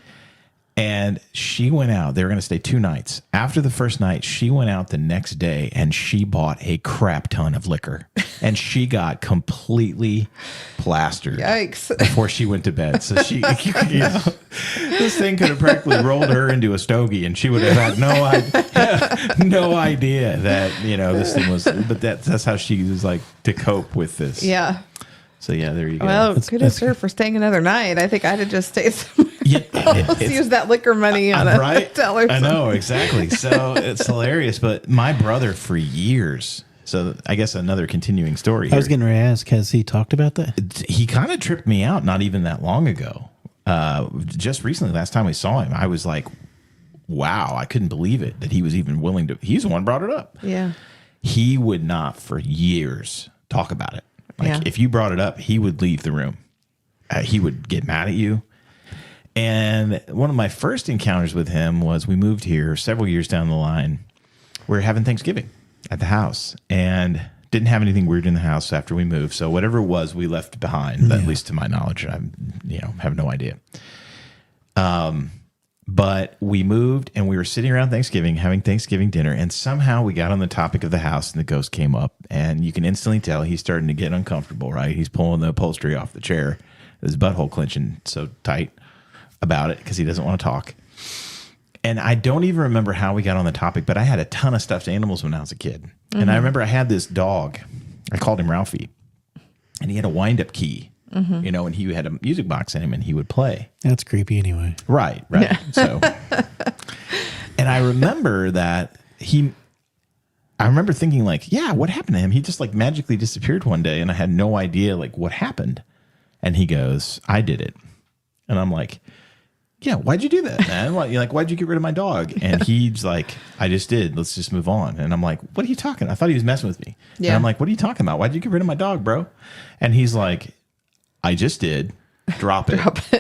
And she went out. They were going to stay 2 nights. After the first night, she went out the next day and she bought a crap ton of liquor. And she got completely plastered. Yikes. Before she went to bed. So she, this thing could have practically rolled her into a stogie, and she would have had no idea that this thing was. But that's how she was like to cope with this. Yeah. So yeah, there you go. Well, kudos to her for staying another night. I think I'd have just stayed somewhere else. Use that liquor money on a hotel or something. I know, exactly. So it's hilarious. But my brother for years. So I guess another continuing story here. I was going to ask, has he talked about that? He kind of tripped me out not even that long ago. Just recently, last time we saw him, I was like, wow, I couldn't believe it that he was even willing to. He's the one who brought it up. Yeah. He would not for years talk about it. Like if you brought it up, he would leave the room. He would get mad at you. And one of my first encounters with him was we moved here several years down the line. We were having Thanksgiving at the house and didn't have anything weird in the house after we moved. So whatever it was, we left behind, at least to my knowledge. I have no idea. But we moved and we were sitting around Thanksgiving, having Thanksgiving dinner, and somehow we got on the topic of the house and the ghost came up, and you can instantly tell he's starting to get uncomfortable, right? He's pulling the upholstery off the chair, his butthole clenching so tight about it because he doesn't want to talk. And I don't even remember how we got on the topic, but I had a ton of stuffed animals when I was a kid. And I remember I had this dog. I called him Ralphie. And he had a wind-up key, you know, and he had a music box in him, and he would play. That's creepy anyway. Right. Yeah. So, and I remember that I remember thinking like, yeah, what happened to him? He just like magically disappeared one day, and I had no idea like what happened. And he goes, I did it. And I'm like, yeah, why'd you do that, man? Why'd you get rid of my dog? And he's like, I just did. Let's just move on. And I'm like, what are you talking? I thought he was messing with me. Yeah. And I'm like, what are you talking about? Why'd you get rid of my dog, bro? And he's like, I just did. Drop it.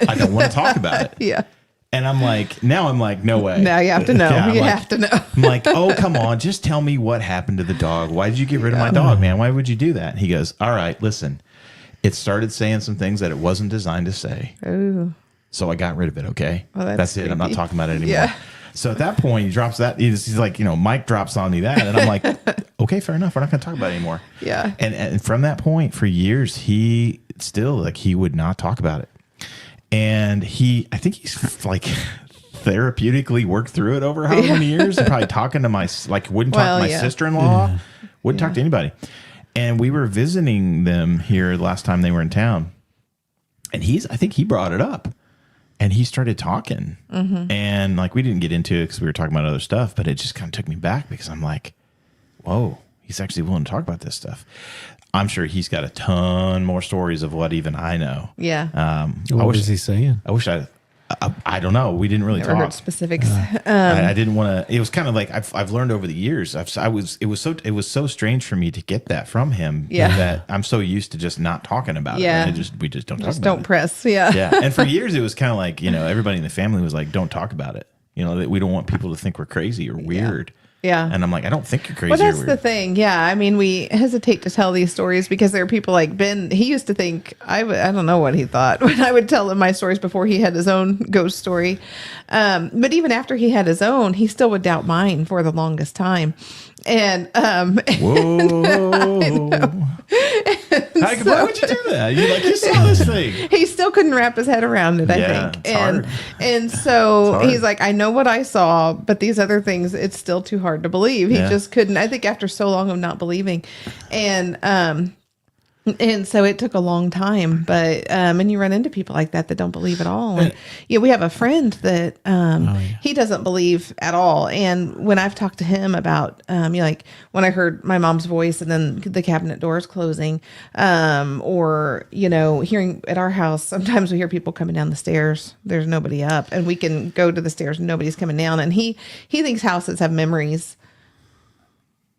I don't want to talk about it. Yeah. And I'm like, no way. Now you have to know. Yeah, you have to know. I'm like, oh, come on. Just tell me what happened to the dog. Why did you get rid of my dog, man? Why would you do that? And he goes, all right, listen. It started saying some things that it wasn't designed to say. Ooh. So I got rid of it. Okay. Well, that's it. I'm not creepy. talking about it anymore. Yeah. So at that point, he drops that. He's like, Mike drops on me that. And I'm like, okay, fair enough. We're not going to talk about it anymore. Yeah. And from that point, for years, he still, like, he would not talk about it. And I think he's like therapeutically worked through it over how many years. And probably talking to wouldn't talk to my sister-in-law, wouldn't talk to anybody. And we were visiting them here the last time they were in town. And I think he brought it up. And he started talking, and like we didn't get into it because we were talking about other stuff, but it just kind of took me back because I'm like, whoa, he's actually willing to talk about this stuff. I'm sure he's got a ton more stories of what even I know. Yeah. What was he saying? I wish I don't know. We didn't really Never talk. heard specifics. I didn't want to. It was kind of like I've learned over the years. It was so strange for me to get that from him. Yeah. That I'm so used to just not talking about Yeah. it. And we just don't talk Just about don't it. press. Yeah. Yeah. And for years, it was kind of like, everybody in the family was like, don't talk about it. That we don't want people to think we're crazy or weird. Yeah. And I'm like, I don't think you're crazy Well, that's or the weird. thing. Yeah. I mean, we hesitate to tell these stories because there are people like Ben. He used to think, I don't know what he thought when I would tell him my stories before he had his own ghost story. But even after he had his own, he still would doubt mine for the longest time. And, Whoa. Why would you do that? You saw this thing. he still couldn't wrap his head around it, I think. It's hard. And so hard. he's like, I know what I saw, but these other things, it's still too hard to believe. He just couldn't, I think after so long of not believing. And so it took a long time, but and you run into people like that don't believe at all. And we have a friend that he doesn't believe at all. And when I've talked to him about like when I heard my mom's voice and then the cabinet doors closing, or hearing at our house, sometimes we hear people coming down the stairs. There's nobody up, and we can go to the stairs and nobody's coming down. And he thinks houses have memories.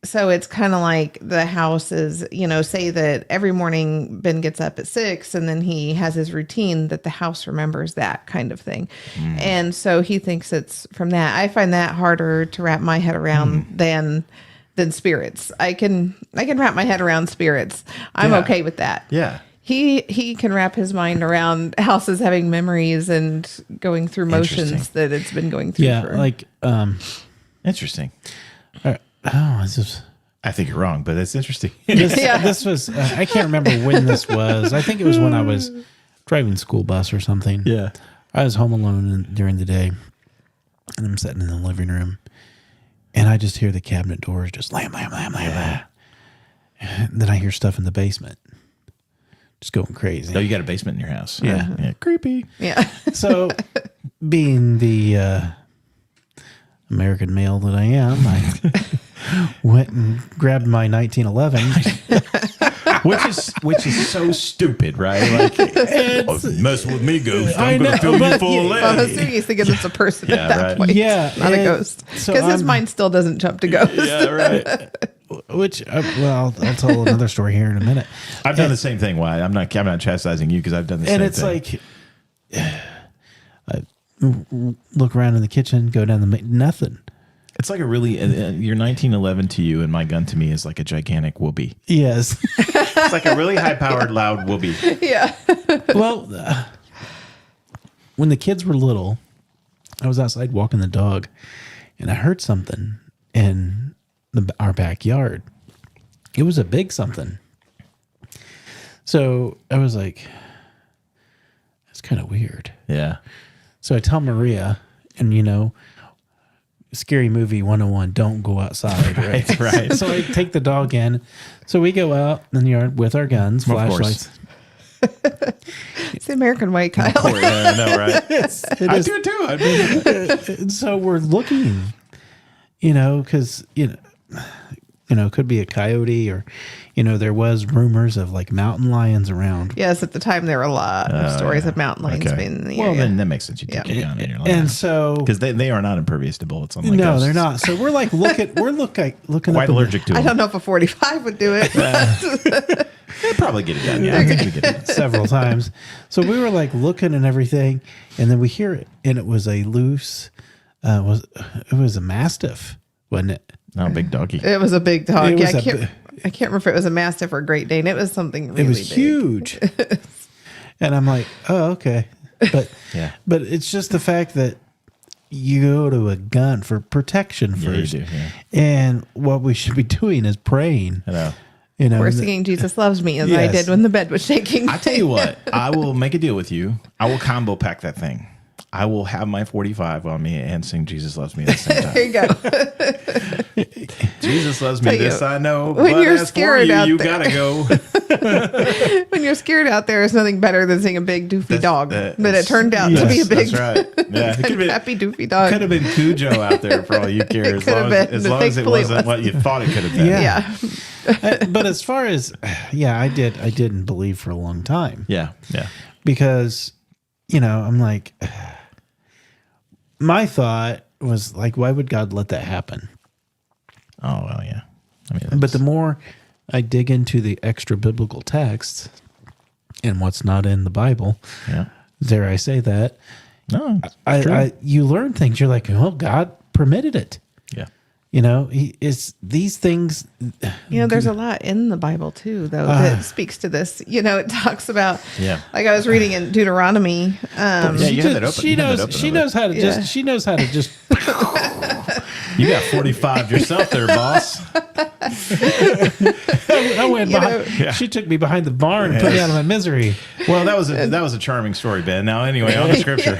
So it's kind of like the house is, say that every morning Ben gets up at 6 and then he has his routine that the house remembers that kind of thing. And so he thinks it's from that. I find that harder to wrap my head around than spirits. I can wrap my head around spirits. I'm okay with that. Yeah. He can wrap his mind around houses having memories and going through motions Interesting. that it's been going through. Interesting. This is. I think you're wrong, but it's interesting. This was. I can't remember when this was. I think it was when I was driving school bus or something. Yeah. I was home alone during the day, and I'm sitting in the living room, and I just hear the cabinet doors just slam, slam, slam, slam. And then I hear stuff in the basement, just going crazy. Oh, you got a basement in your house? Yeah. Creepy. Yeah. So, being the American male that I am, I went and grabbed my 1911, which is so stupid, right? Like, mess with me, ghost. I'm I gonna know, fill you but full of Well, lead. he's thinking it's a person at that right. point. Yeah, Not a and ghost. so Because his I'm- mind still doesn't jump to ghost. Yeah, right. which I'll tell another story here in a minute. I've done the same thing. Why? I'm not chastising you because I've done the same And it's thing. like, I look around in the kitchen, go down nothing. It's like a really your 1911 to you and my gun to me is like a gigantic whoopee. Yes. It's like a really high powered loud whoopee. Yeah. Well, when the kids were little, I was outside walking the dog, and I heard something in our backyard. It was a big something. So I was like, that's kind of weird. Yeah. So I tell Maria, and scary movie 101, don't go outside. Right. Right. So I take the dog in. So we go out in the yard with our guns, flashlights. It's the American way, Kyle. Of course, yeah, I know, right? I is. do it too. I mean, And so we're looking, because, it could be a coyote or, there was rumors of like mountain lions around. Yes, at the time there were a lot of stories of mountain lions being in the area. Well, then that makes sense. You take your gun and you're like, And so, because they are not impervious to bullets. Unlike no, us. they're not. So we're like looking Quite up allergic to I them. don't know if a 45 would do it. They'd probably get it done. Yeah, I think we get it. several times. So we were like looking and everything, and then we hear it, and it was a loose, it was a mastiff, wasn't it? No, big doggy. It was a big dog. It Yeah, was I can't remember if it was a Mastiff or a Great Dane. It was something really It was big. huge. And I'm like, oh, okay. But Yeah. but it's just the fact that you go to a gun for protection Yeah, you first. do, yeah. And what we should be doing is praying. I know. We're singing Jesus Loves Me as I Yes. did when the bed was shaking. I tell you what, I will make a deal with you. I will combo pack that thing. I will have my 45 on me and sing Jesus Loves Me at the same time. There you go. Jesus loves me, Tell you, this I know. when But you're as scared for you, out you there- gotta go. When you're scared out there, there's nothing better than seeing a big doofy dog. But it turned out to be a big, That's right. Yeah, it could have happy doofy dog. been Cujo out there for all you care. As could long have as, been, as, but long as it thankfully it wasn't what you thought it could have been. Yeah. But as far as I didn't believe for a long time. Yeah. Yeah. Because, I'm like, my thought was like, why would God let that happen? Oh, well, yeah. I mean, But the more I dig into the extra biblical texts and what's not in the Bible, yeah. dare I say that, No, it's true. you learn things. You're like, oh, God permitted it. Yeah. He is these things. There's a lot in the Bible too, though, that speaks to this. It talks about, like I was reading in Deuteronomy. Yeah, you had that open. She You had that knows. open She over. knows how to Yeah. just. She knows how to just. You got 45 yourself there, boss. I went behind. Yeah. She took me behind the barn and put me out of my misery. Well, that was a charming story, Ben. Now, anyway, on the scripture.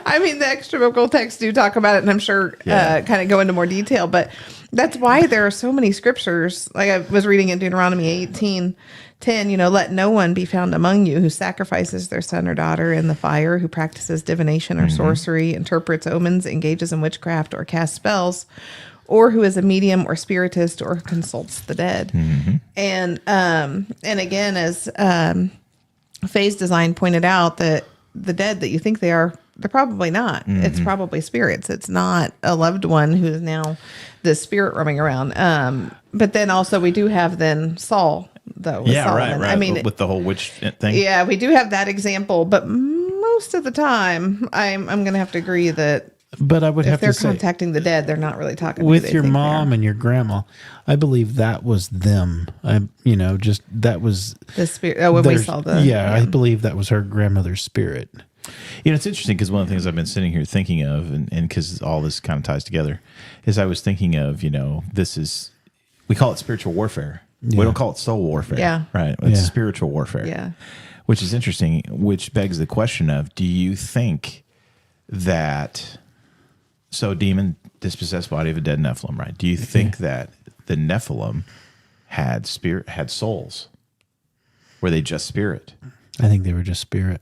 I mean, the extra biblical texts do talk about it, and I'm sure kind of go into more detail. But that's why there are so many scriptures. Like I was reading in Deuteronomy 18:10, let no one be found among you who sacrifices their son or daughter in the fire, who practices divination or sorcery, interprets omens, engages in witchcraft, or casts spells, or who is a medium or spiritist, or who consults the dead. And again, as Phase Design pointed out, that the dead that you think they are, they're probably not. It's probably spirits. It's not a loved one who is now the spirit roaming around. But then also we do have then Saul, though. With Solomon. Right. I mean, with the whole witch thing. yeah, we do have that example, but most of the time, I'm going to have to agree that But I would if have they're to say, contacting the dead, they're not really talking to who with they your think they mom are. and your grandma, I believe that was them. Just that was The spirit. Oh, when we their- saw the I believe that was her grandmother's spirit. It's interesting because one of the things I've been sitting here thinking of, and because all this kind of ties together, is I was thinking of, we call it spiritual warfare. We don't call it soul warfare. Yeah. Right. It's Yeah. spiritual warfare. Yeah. Which is interesting, which begs the question of, do you think that, so demon dispossessed body of a dead Nephilim, right? Do you think that the Nephilim had souls? Were they just spirit? I think they were just spirit.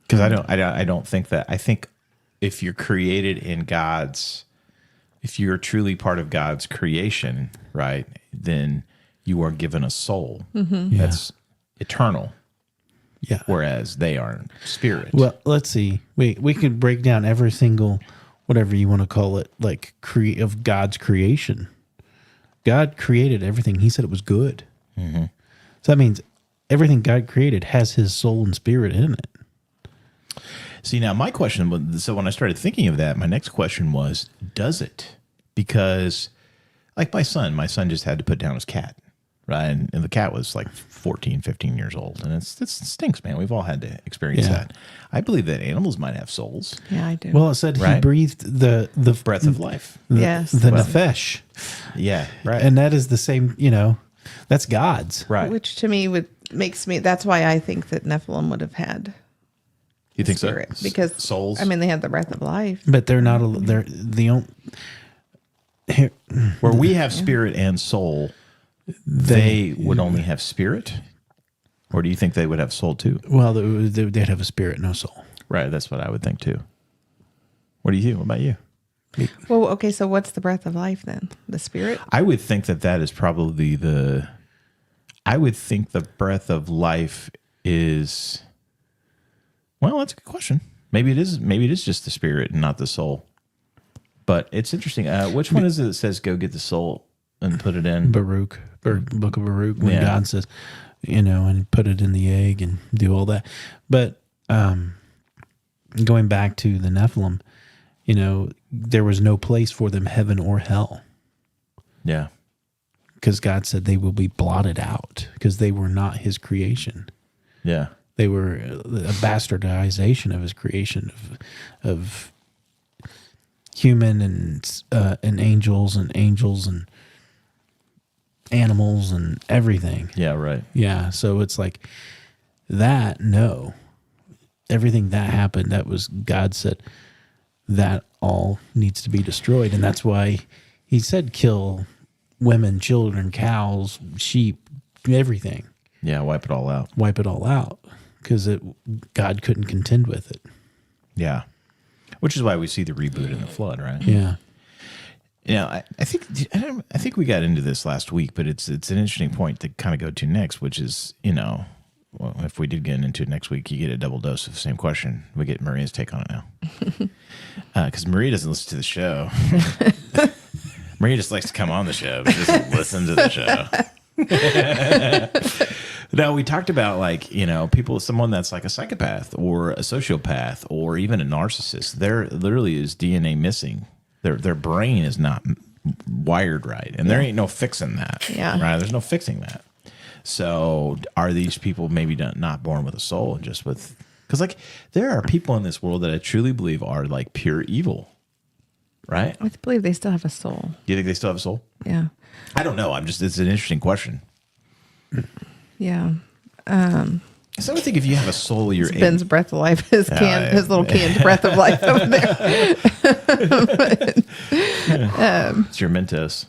Because I don't think that. I think if you're created in if you're truly part of God's creation, right, then you are given a soul that's eternal. Yeah. Whereas they aren't spirit. Well, let's see. We could break down every single, whatever you want to call it, like of God's creation. God created everything. He said it was good. So that means everything God created has His soul and spirit in it. See, now my question was, so when I started thinking of that, my next question was, does it? Because like my son just had to put down his cat, right? And the cat was like 14, 15 years old. And it stinks, man. We've all had to experience that. I believe that animals might have souls. Yeah, I do. Well, it said He Right. breathed the Breath of life. Yes. the Well, nefesh. Yeah, right. And that is the same, that's God's. right. which to me makes me. That's why I think that Nephilim would have had You think spirit so? because Souls? I mean, they have the breath of life. But they're not. They're the only. Here, Where we have spirit and soul, they would only have spirit? Or do you think they would have soul too? well, they'd have a spirit, no soul. Right, that's what I would think too. What do you think? What about you? Well, okay, so what's the breath of life then? The spirit? I would think that is probably I would think the breath of life is, well, that's a good question. Maybe it is just the spirit and not the soul. But it's interesting. Which one is it that says go get the soul and put it in? Baruch, or Book of Baruch, when Yeah. God says, and put it in the egg and do all that. But going back to the Nephilim, there was no place for them, heaven or hell, Yeah. because God said they will be blotted out because they were not his creation. Yeah. They were a bastardization of his creation of human and angels and animals and everything. Yeah, right. Yeah, so it's like that. No, everything that happened, that was God said that all needs to be destroyed, and that's why he said kill women, children, cows, sheep, everything. Yeah, wipe it all out. Wipe it all out because God couldn't contend with it. Yeah. Which is why we see the reboot in the flood, right? Yeah. I think we got into this last week, but it's an interesting point to kind of go to next, which is, well, if we did get into it next week, you get a double dose of the same question. We get Maria's take on it now. Because Maria doesn't listen to the show. Maria just likes to come on the show, but doesn't listen to the show. No, we talked about someone that's like a psychopath or a sociopath or even a narcissist. There literally is DNA missing. Their brain is not wired right, and there ain't no fixing that. Yeah, right. There's no fixing that. So, are these people maybe not born with a soul and just with? Because there are people in this world that I truly believe are like pure evil, right? I believe they still have a soul. Do you think they still have a soul? Yeah. I don't know. It's an interesting question. Yeah. So I think if you have a soul, you're Ben's breath of life, his little canned breath of life over there. It's your Mentos.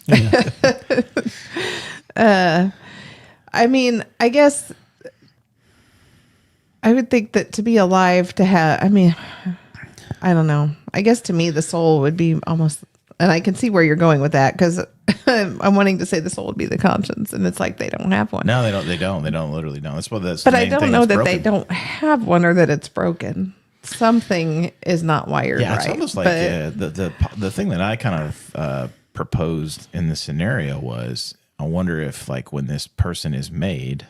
I mean, I guess I would think that to be alive, I don't know. I guess to me, the soul would be almost, and I can see where you're going with that because I'm wanting to say the soul would be the conscience, and it's like they don't have one. No, they don't. They don't. Literally don't. That's but I don't know that they don't have one or that it's broken. Something is not wired yeah, right. it's almost like the thing that I kind of proposed in the scenario was, I wonder if when this person is made,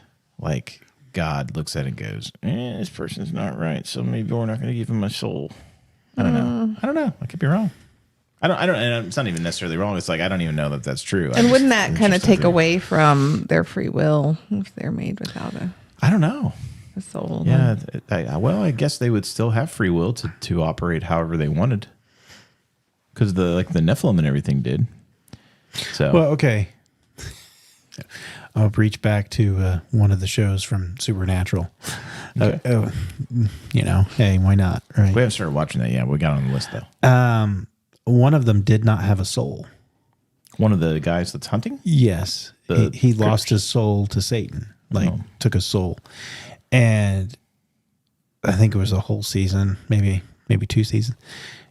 God looks at it and goes, this person's not right, so maybe we're not going to give him a soul. I don't know. I could be wrong. I don't, and it's not even necessarily wrong. It's I don't even know that that's true. And wouldn't that kind of take away from their free will if they're made without I don't know. a soul? Yeah. I guess they would still have free will to operate however they wanted. Because the Nephilim and everything did. So. Well, okay. I'll reach back to one of the shows from Supernatural. Okay. Hey, why not? Right. We haven't started watching that yet. We got on the list though. One of them did not have a soul. One of the guys that's hunting? Yes. He lost his soul to Satan. Took a soul. And I think it was a whole season, maybe 2 seasons.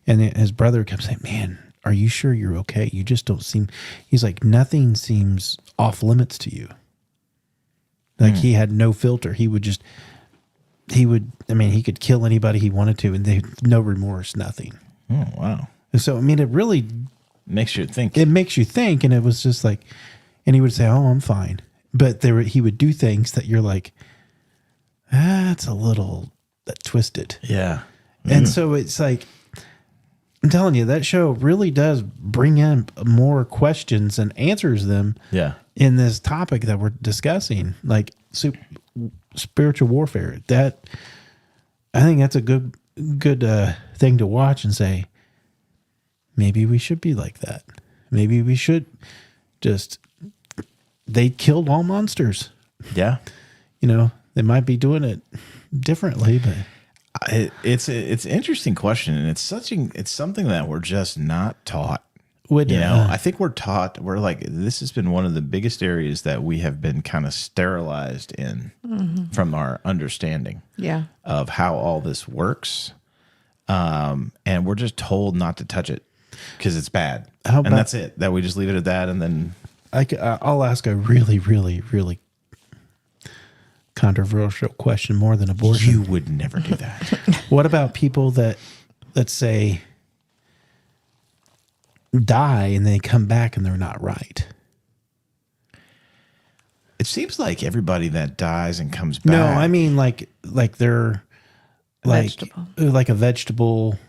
And his brother kept saying, man, are you sure you're okay? You just don't seem, he's like, nothing seems off limits to you. He had no filter. He could kill anybody he wanted to, and no remorse, nothing. Oh, wow. And so, it really makes you think. It makes you think. And it was just and he would say, oh, I'm fine. But he would do things that you're like, that's a little twisted. Yeah. And so it's I'm telling you, that show really does bring in more questions and answers them. Yeah. In this topic that we're discussing, spiritual warfare. That I think that's a good thing to watch and say, maybe we should be like that. Maybe we should they killed all monsters. Yeah. They might be doing it differently, but It's an interesting question, and it's something that we're just not taught. Would I think we're taught. We're like, this has been one of the biggest areas that we have been kind of sterilized in from our understanding of how all this works, and we're just told not to touch it because it's bad, and that's it. That we just leave it at that, and then I'll ask a really, really, really controversial question more than abortion. You would never do that. What about people that, let's say, die and they come back and they're not right? It seems like everybody that dies and comes back. No, I mean like they're like a vegetable.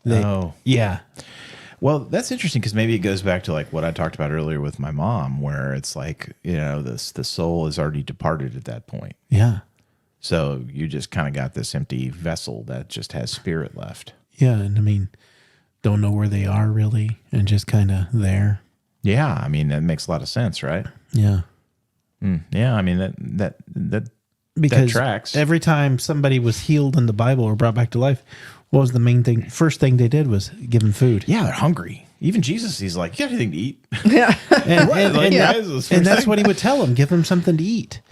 Yeah. Well, that's interesting because maybe it goes back to like what I talked about earlier with my mom, where it's like, the soul is already departed at that point. Yeah. So you just kind of got this empty vessel that just has spirit left. Yeah, and I mean, don't know where they are really, and just kind of there. Yeah, I mean that makes a lot of sense, right? Yeah. Yeah, I mean that because tracks. Every time somebody was healed in the Bible or brought back to life, what was the main thing? First thing they did was give them food. Yeah, they're hungry. Even Jesus, he's like, you got anything to eat? Yeah. And that's what he would tell them, give them something to eat.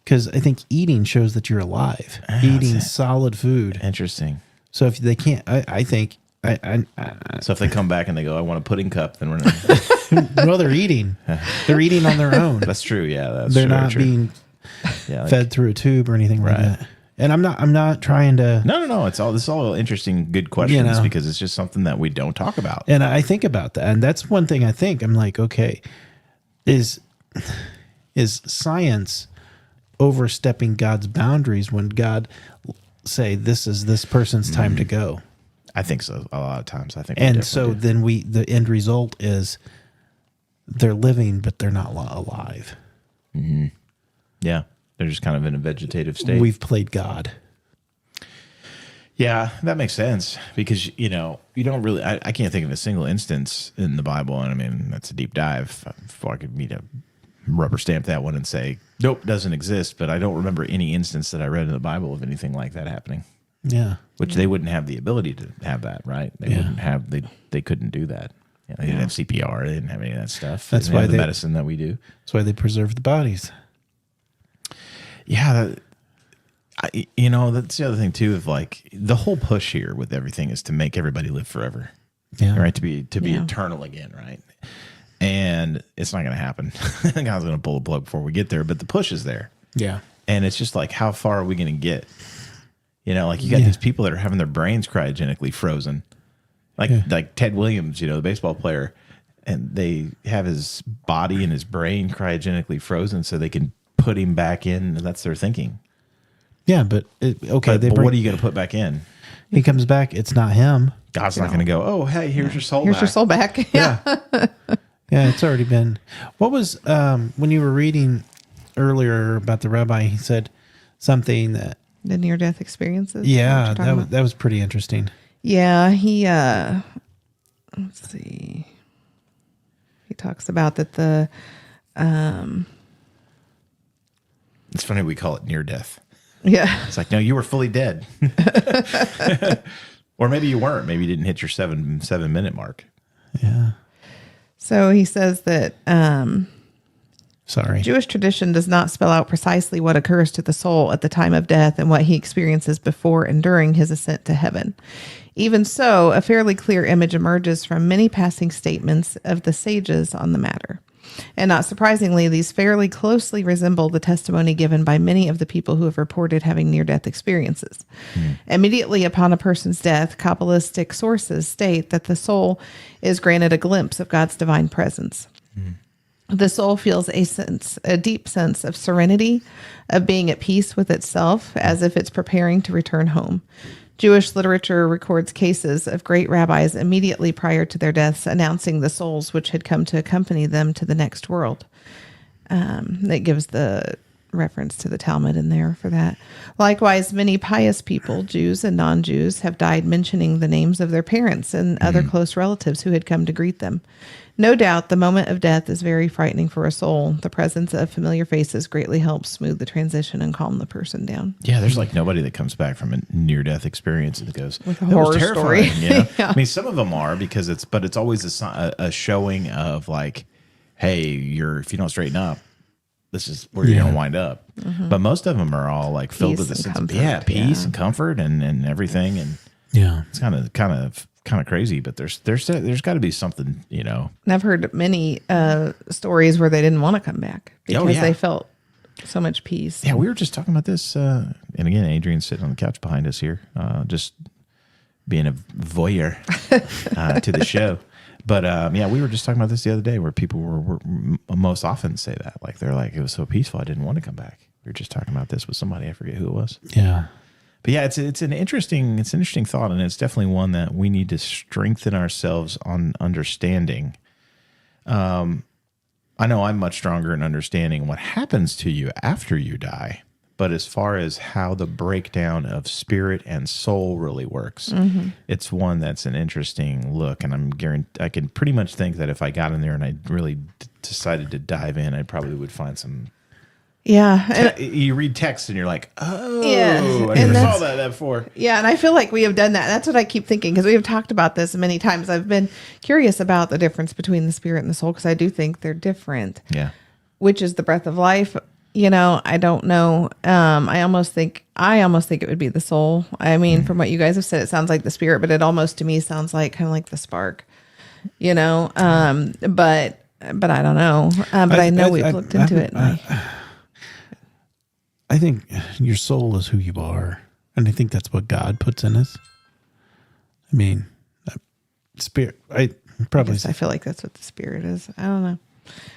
Because I think eating shows that you're alive. Eating solid food. Interesting. So if they can't, I think. So if they come back and they go, I want a pudding cup, then we're not. Well, they're eating. They're eating on their own. That's true. Yeah, they're not being fed through a tube or anything like that. And I'm not trying to. No. This is all interesting, good questions because it's just something that we don't talk about. And I think about that, and that's one thing I think. I'm like, okay, is science overstepping God's boundaries when God say this is this person's time to go? I think so. A lot of times, I think. And so then the end result is they're living, but they're not alive. Mm-hmm. Yeah. They're just kind of in a vegetative state. We've played God. Yeah, that makes sense because, you don't really, I can't think of a single instance in the Bible. And I mean, that's a deep dive. Before I could rubber stamp that one and say, nope, doesn't exist. But I don't remember any instance that I read in the Bible of anything like that happening. Yeah. Which they wouldn't have the ability to have that, right? They wouldn't have, they couldn't do that. They didn't have CPR. They didn't have any of that stuff. That's why the medicine that we do. That's why they preserve the bodies. Yeah, that's the other thing too. Of like the whole push here with everything is to make everybody live forever, right? To be eternal again, right? And it's not going to happen. God's going to pull the plug before we get there, but the push is there. Yeah, and it's just like, how far are we going to get? Like you got these people that are having their brains cryogenically frozen, like Ted Williams, the baseball player, and they have his body and his brain cryogenically frozen so they can put him back in, and that's their thinking. Yeah, but what are you going to put back in? He comes back, it's not him. God's not going to go, oh, hey, here's your soul back. Here's your soul back. Yeah. Yeah, it's already been. What was, when you were reading earlier about the rabbi, he said something that. The near-death experiences? Yeah, that was pretty interesting. Yeah, he, let's see. He talks about that the, it's funny we call it near death. Yeah. It's like, no, you were fully dead. Or maybe you weren't. Maybe you didn't hit your 7-minute mark. Yeah. So he says that Sorry. Jewish tradition does not spell out precisely what occurs to the soul at the time of death and what he experiences before and during his ascent to heaven. Even so, a fairly clear image emerges from many passing statements of the sages on the matter. And not surprisingly, these fairly closely resemble the testimony given by many of the people who have reported having near-death experiences. Immediately upon a person's death, Kabbalistic sources state that the soul is granted a glimpse of God's divine presence. The soul feels a deep sense of serenity, of being at peace with itself, as if it's preparing to return home. Jewish literature records cases of great rabbis immediately prior to their deaths announcing the souls which had come to accompany them to the next world. That gives the reference to the Talmud in there for that. Likewise, many pious people, Jews and non-Jews, have died mentioning the names of their parents and other close relatives who had come to greet them. No doubt, the moment of death is very frightening for a soul. The presence of familiar faces greatly helps smooth the transition and calm the person down. Yeah, there's like nobody that comes back from a near-death experience that goes With a "That was horror terrifying," story. You know? Yeah. I mean, some of them are because it's always a showing of like, hey, if you don't straighten up, this is where you're gonna wind up. But most of them are all like filled with a Peace and sense of comfort, peace yeah. and comfort and everything, and Yeah. it's kind of crazy. But there's got to be something, you know. And I've heard many stories where they didn't want to come back because yeah. they felt so much peace. Yeah, we were just talking about this, and again, Adrian's sitting on the couch behind us here, just being a voyeur to the show. But yeah, we were just talking about this the other day, where people were most often say that, like they're like, it was so peaceful, I didn't want to come back. We were just talking about this with somebody, I forget who it was. Yeah. But yeah, it's an interesting thought, and it's definitely one that we need to strengthen ourselves on understanding. I know I'm much stronger in understanding what happens to you after you die, but as far as how the breakdown of spirit and soul really works, it's one that's an interesting look. And I can pretty much think that if I got in there and I really decided to dive in, I probably would find some. Yeah. And, You read text and you're like, oh, Yeah, I and never saw that's- that before. yeah, and I feel like we have done that. That's what I keep thinking, because we have talked about this many times. I've been curious about the difference between the spirit and the soul, because I do think they're different. Yeah. Which is the breath of life? You know, I don't know. I almost think it would be the soul. I mean, from what you guys have said, it sounds like the spirit, but it almost to me sounds like kind of like the spark. You know, but I don't know. But I know we've looked into it. And I think your soul is who you are, and I think that's what God puts in us. I mean, spirit. I feel like that's what the spirit is. I don't know.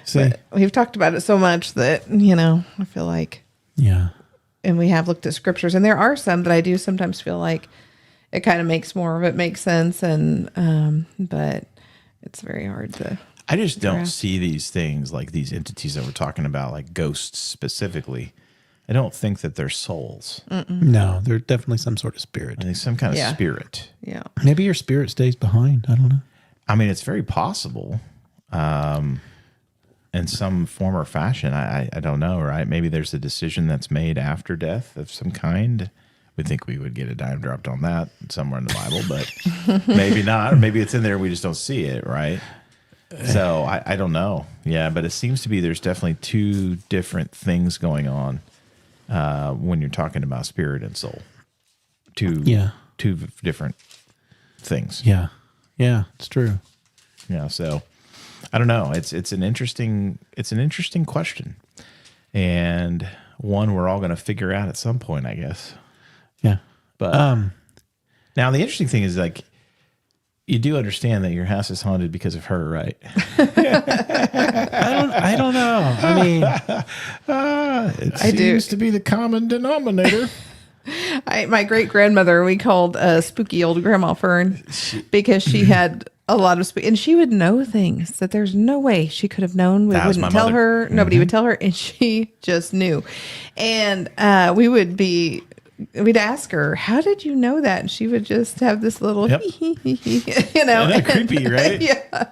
say, But we've talked about it so much that, you know, I feel like, yeah, and we have looked at scriptures, and there are some that I do sometimes feel like it kind of makes more of it make sense, and but it's very hard to. I just don't grasp. see these things, like these entities that we're talking about, like ghosts specifically. I don't think that they're souls. no, they're definitely some sort of spirit. I think some kind of Yeah. spirit. Yeah. Maybe your spirit stays behind. I don't know. I mean, it's very possible, in some form or fashion. I don't know, right? Maybe there's a decision that's made after death of some kind. We think we would get a dime dropped on that somewhere in the Bible, but maybe not. Or maybe it's in there and we just don't see it, right? So I don't know. Yeah, but it seems to be there's definitely two different things going on when you're talking about spirit and soul. Two different things. Yeah, it's true. Yeah, so I don't know. It's an interesting question, and one we're all going to figure out at some point, I guess. Yeah, But now the interesting thing is, like, you do understand that your house is haunted because of her, right? I don't know. I mean, It I do. seems to be the common denominator. My great grandmother, we called spooky old Grandma Fern because she had a lot of and she would know things that there's no way she could have known. We That was wouldn't my tell mother. her. Nobody would tell her, and she just knew. And we'd ask her, "How did you know that?" And she would just have this little, Yep. you know, Isn't that creepy, right? Yeah,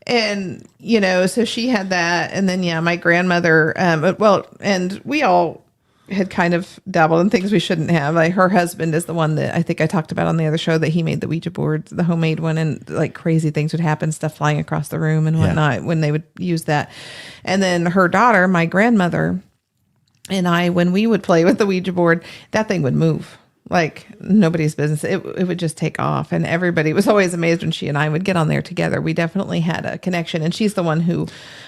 and you know, so she had that, and then my grandmother. And we all had kind of dabbled in things we shouldn't have. Like, her husband is the one that I think I talked about on the other show, that he made the Ouija board, the homemade one, and like crazy things would happen, stuff flying across the room and whatnot when they would use that. And then her daughter, my grandmother, and I, when we would play with the Ouija board, that thing would move like nobody's business. It would just take off. And everybody was always amazed when she and I would get on there together. We definitely had a connection. And she's the one who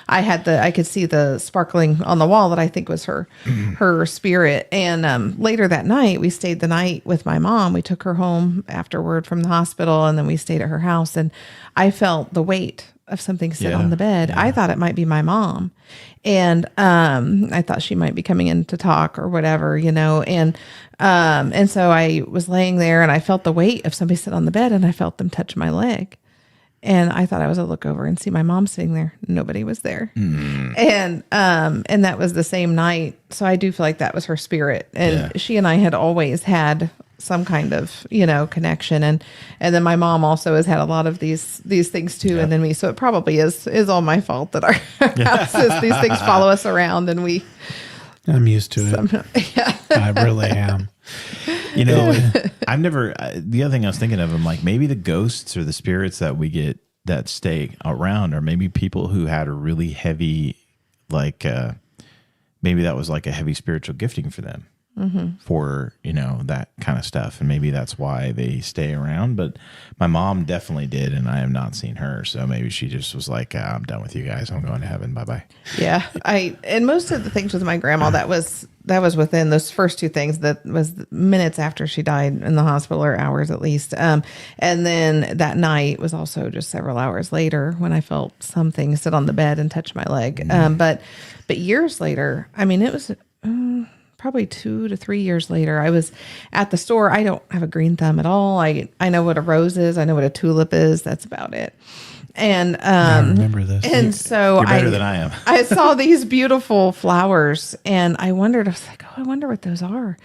I could see the sparkling on the wall that I think was her spirit. And later that night, we stayed the night with my mom. We took her home afterward from the hospital, and then we stayed at her house. And I felt the weight of something sit on the bed. I thought it might be my mom. And I thought she might be coming in to talk or whatever, you know. And so I was laying there, and I felt the weight of somebody sit on the bed, and I felt them touch my leg. And I thought I was a look over and see my mom sitting there. Nobody was there. And that was the same night. So I do feel like that was her spirit. And she and I had always had some kind of, connection. And then my mom also has had a lot of these things too. And then me. So it probably is all my fault that our house these things follow us around and I'm used to it. Yeah. I really am. I've never, the other thing I was thinking of, I'm like, maybe the ghosts or the spirits that we get that stay around, or maybe people who had a really heavy, like, maybe that was like a heavy spiritual gifting for them. For that kind of stuff, and maybe that's why they stay around. But my mom definitely did, and I have not seen her, so maybe she just was like, I'm done with you guys, I'm going to heaven, bye. Yeah, and most of the things with my grandma, that was within those first two things, that was minutes after she died in the hospital, or hours at least. And then that night was also just several hours later when I felt something sit on the bed and touch my leg. But years later, I mean, it was probably 2 to 3 years later, I was at the store. I don't have a green thumb at all. I know what a rose is. I know what a tulip is. That's about it. And I remember this. And so You're better than I am. I saw these beautiful flowers, and I wondered. I was like, I wonder what those are.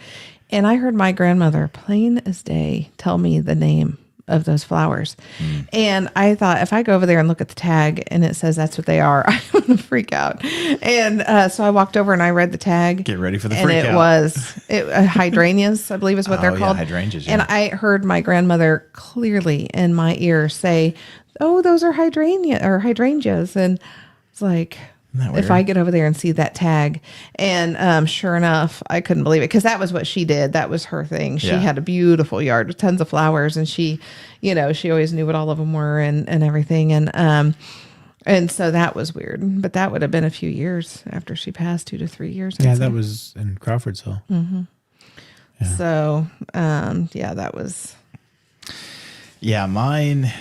And I heard my grandmother, plain as day, tell me the name of those flowers. And I thought, if I go over there and look at the tag and it says that's what they are, I'm going to freak out. And so I walked over and I read the tag. Get ready for the freak freak out. And it was hydrangeas, I believe is what they're called. Hydrangeas. Yeah. And I heard my grandmother clearly in my ear say, "Oh, those are hydrangeas." And it's like, if I get over there and see that tag. And sure enough, I couldn't believe it, because that was what she did. That was her thing. She had a beautiful yard with tons of flowers, and she always knew what all of them were and everything. And so that was weird. But that would have been a few years after she passed, 2 to 3 years. Yeah, that was in Crawfordsville. Yeah. So, that was... Yeah, mine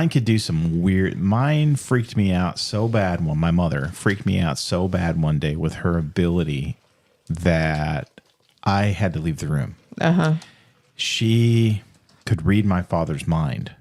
could do some weird. Mine freaked me out so bad. My mother freaked me out so bad one day with her ability that I had to leave the room. She could read my father's mind,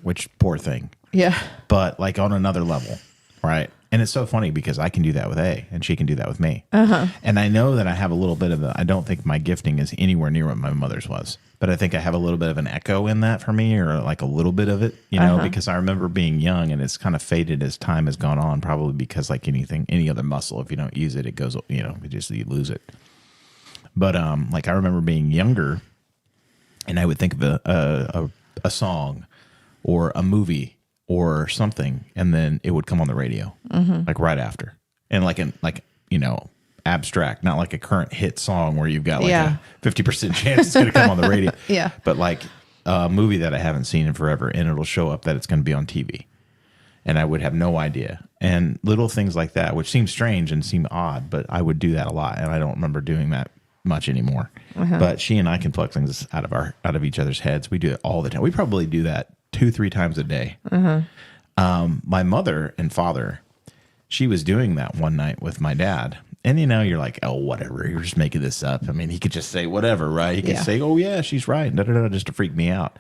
which, poor thing. Yeah. But like on another level, right? And it's so funny because I can do that with A, and she can do that with me. And I know that I have a little bit of I don't think my gifting is anywhere near what my mother's was. But I think I have a little bit of an echo in that for me, or like a little bit of it, because I remember being young, and it's kind of faded as time has gone on, probably because like any other muscle, if you don't use it, it goes, you lose it. But like I remember being younger, and I would think of a song or a movie or something, and then it would come on the radio, like right after. And abstract, not like a current hit song where you've got like a 50% chance it's going to come on the radio. But like a movie that I haven't seen in forever, and it'll show up that it's going to be on TV. And I would have no idea. And little things like that, which seem strange and seem odd, but I would do that a lot. And I don't remember doing that much anymore. But she and I can pluck things out of each other's heads. We do it all the time. We probably do that 2-3 times a day. My mother and father, she was doing that one night with my dad. And, you're like, oh, whatever. You're just making this up. I mean, he could just say whatever, right? He could say, oh, yeah, she's right, just to freak me out.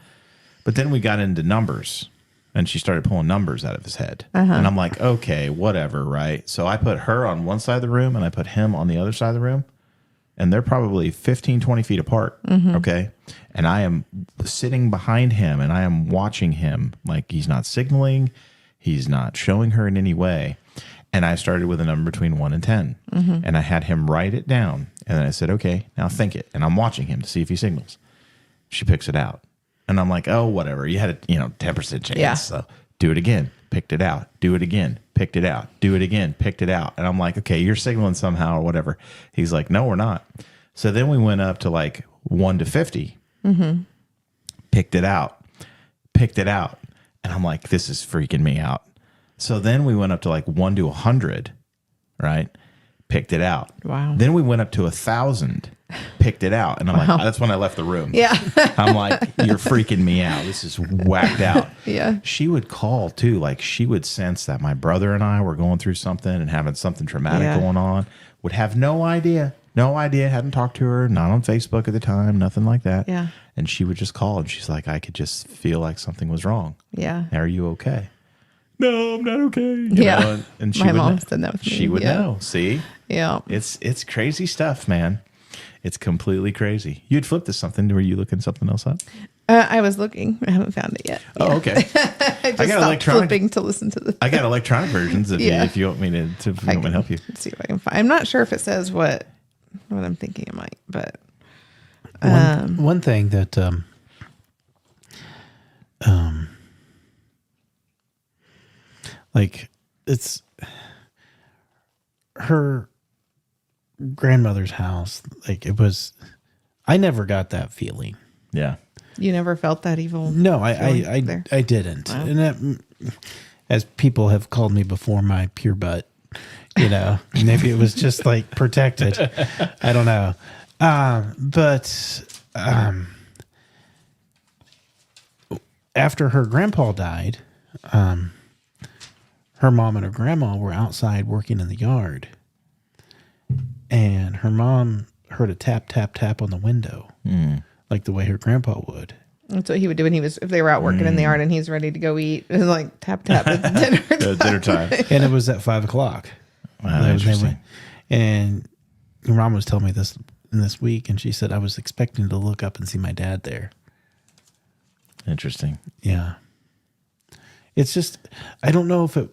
But then we got into numbers, and she started pulling numbers out of his head. And I'm like, okay, whatever, right? So I put her on one side of the room, and I put him on the other side of the room. And they're probably 15, 20 feet apart, okay? And I am sitting behind him, and I am watching him. Like, he's not signaling. He's not showing her in any way. And I started with a number between 1 and 10. And I had him write it down. And then I said, okay, now think it. And I'm watching him to see if he signals. She picks it out. And I'm like, oh, whatever. You had a 10% chance. Yeah. So do it again. Picked it out. Do it again. Picked it out. Do it again. Picked it out. And I'm like, okay, you're signaling somehow or whatever. He's like, no, we're not. So then we went up to like 1 to 50. Picked it out. Picked it out. And I'm like, this is freaking me out. So then we went up to like 1 to 100, right? Picked it out. Wow. Then we went up to 1,000, picked it out. And I'm like, that's when I left the room. Yeah. I'm like, you're freaking me out. This is whacked out. Yeah. She would call too. Like she would sense that my brother and I were going through something and having something traumatic going on. Would have no idea. No idea. Hadn't talked to her. Not on Facebook at the time. Nothing like that. Yeah. And she would just call, and she's like, I could just feel like something was wrong. Yeah. Are you okay? No, I'm not okay. You Yeah. know, and she My would mom know. said that with me. She would Yeah. know. See? Yeah. It's crazy stuff, man. It's completely crazy. You'd flipped to something. Were you looking something else up? I was looking. I haven't found it yet. Oh, okay. I just got stopped electronic- flipping to listen to the. I got electronic versions if Yeah. you want me to, if you want me to help you. Let's see if I can find. I'm not sure if it says what I'm thinking it might, but One thing that like it's her grandmother's house. Like it was, I never got that feeling. Yeah. you never felt that evil. No, feeling there? I didn't. Wow. And that, as people have called me before, my pure butt. Maybe it was just like protected. I don't know. But after her grandpa died, her mom and her grandma were outside working in the yard. And her mom heard a tap, tap, tap on the window, like the way her grandpa would. That's what he would do when if they were out working in the yard and he's ready to go eat. It was like tap, tap, it's dinner time. Dinner time. And it was at 5:00. Wow, They interesting. went- And your mom was telling me this in this week, and she said I was expecting to look up and see my dad there. Interesting. Yeah. It's just, I don't know if it,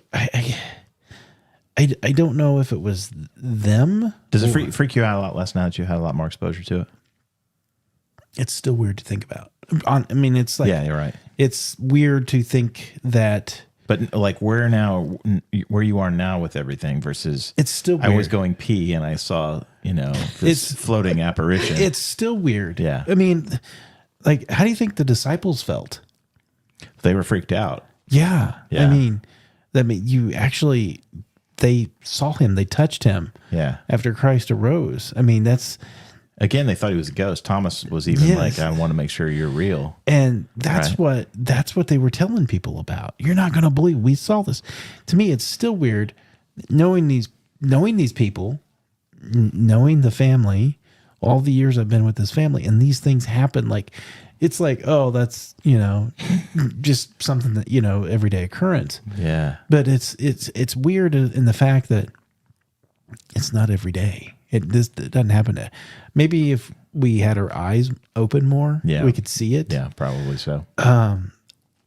I don't know if it was them. Does it freak you out a lot less now that you had a lot more exposure to it? It's still weird to think about. It's like, Yeah, you're right. it's weird to think that But like where you are now with everything versus it's still weird. I was going pee and I saw, this It's- floating apparition. It's still weird. Yeah. Like, how do you think the disciples felt? They were freaked out. Yeah. Yeah. You actually, they saw him, they touched him Yeah. after Christ arose. That's, Again, they thought he was a ghost. Thomas was even Yes. like, I want to make sure you're real. and that's Right. what they were telling people about. You're not going to believe we saw this. To me, it's still weird knowing these people, knowing the family, all the years I've been with this family, and these things happen. Like, it's like, oh, that's, just something that, everyday occurrence. Yeah. But it's weird in the fact that it's not every day. It doesn't happen. Maybe if we had our eyes open more, Yeah. we could see it. Yeah, probably so.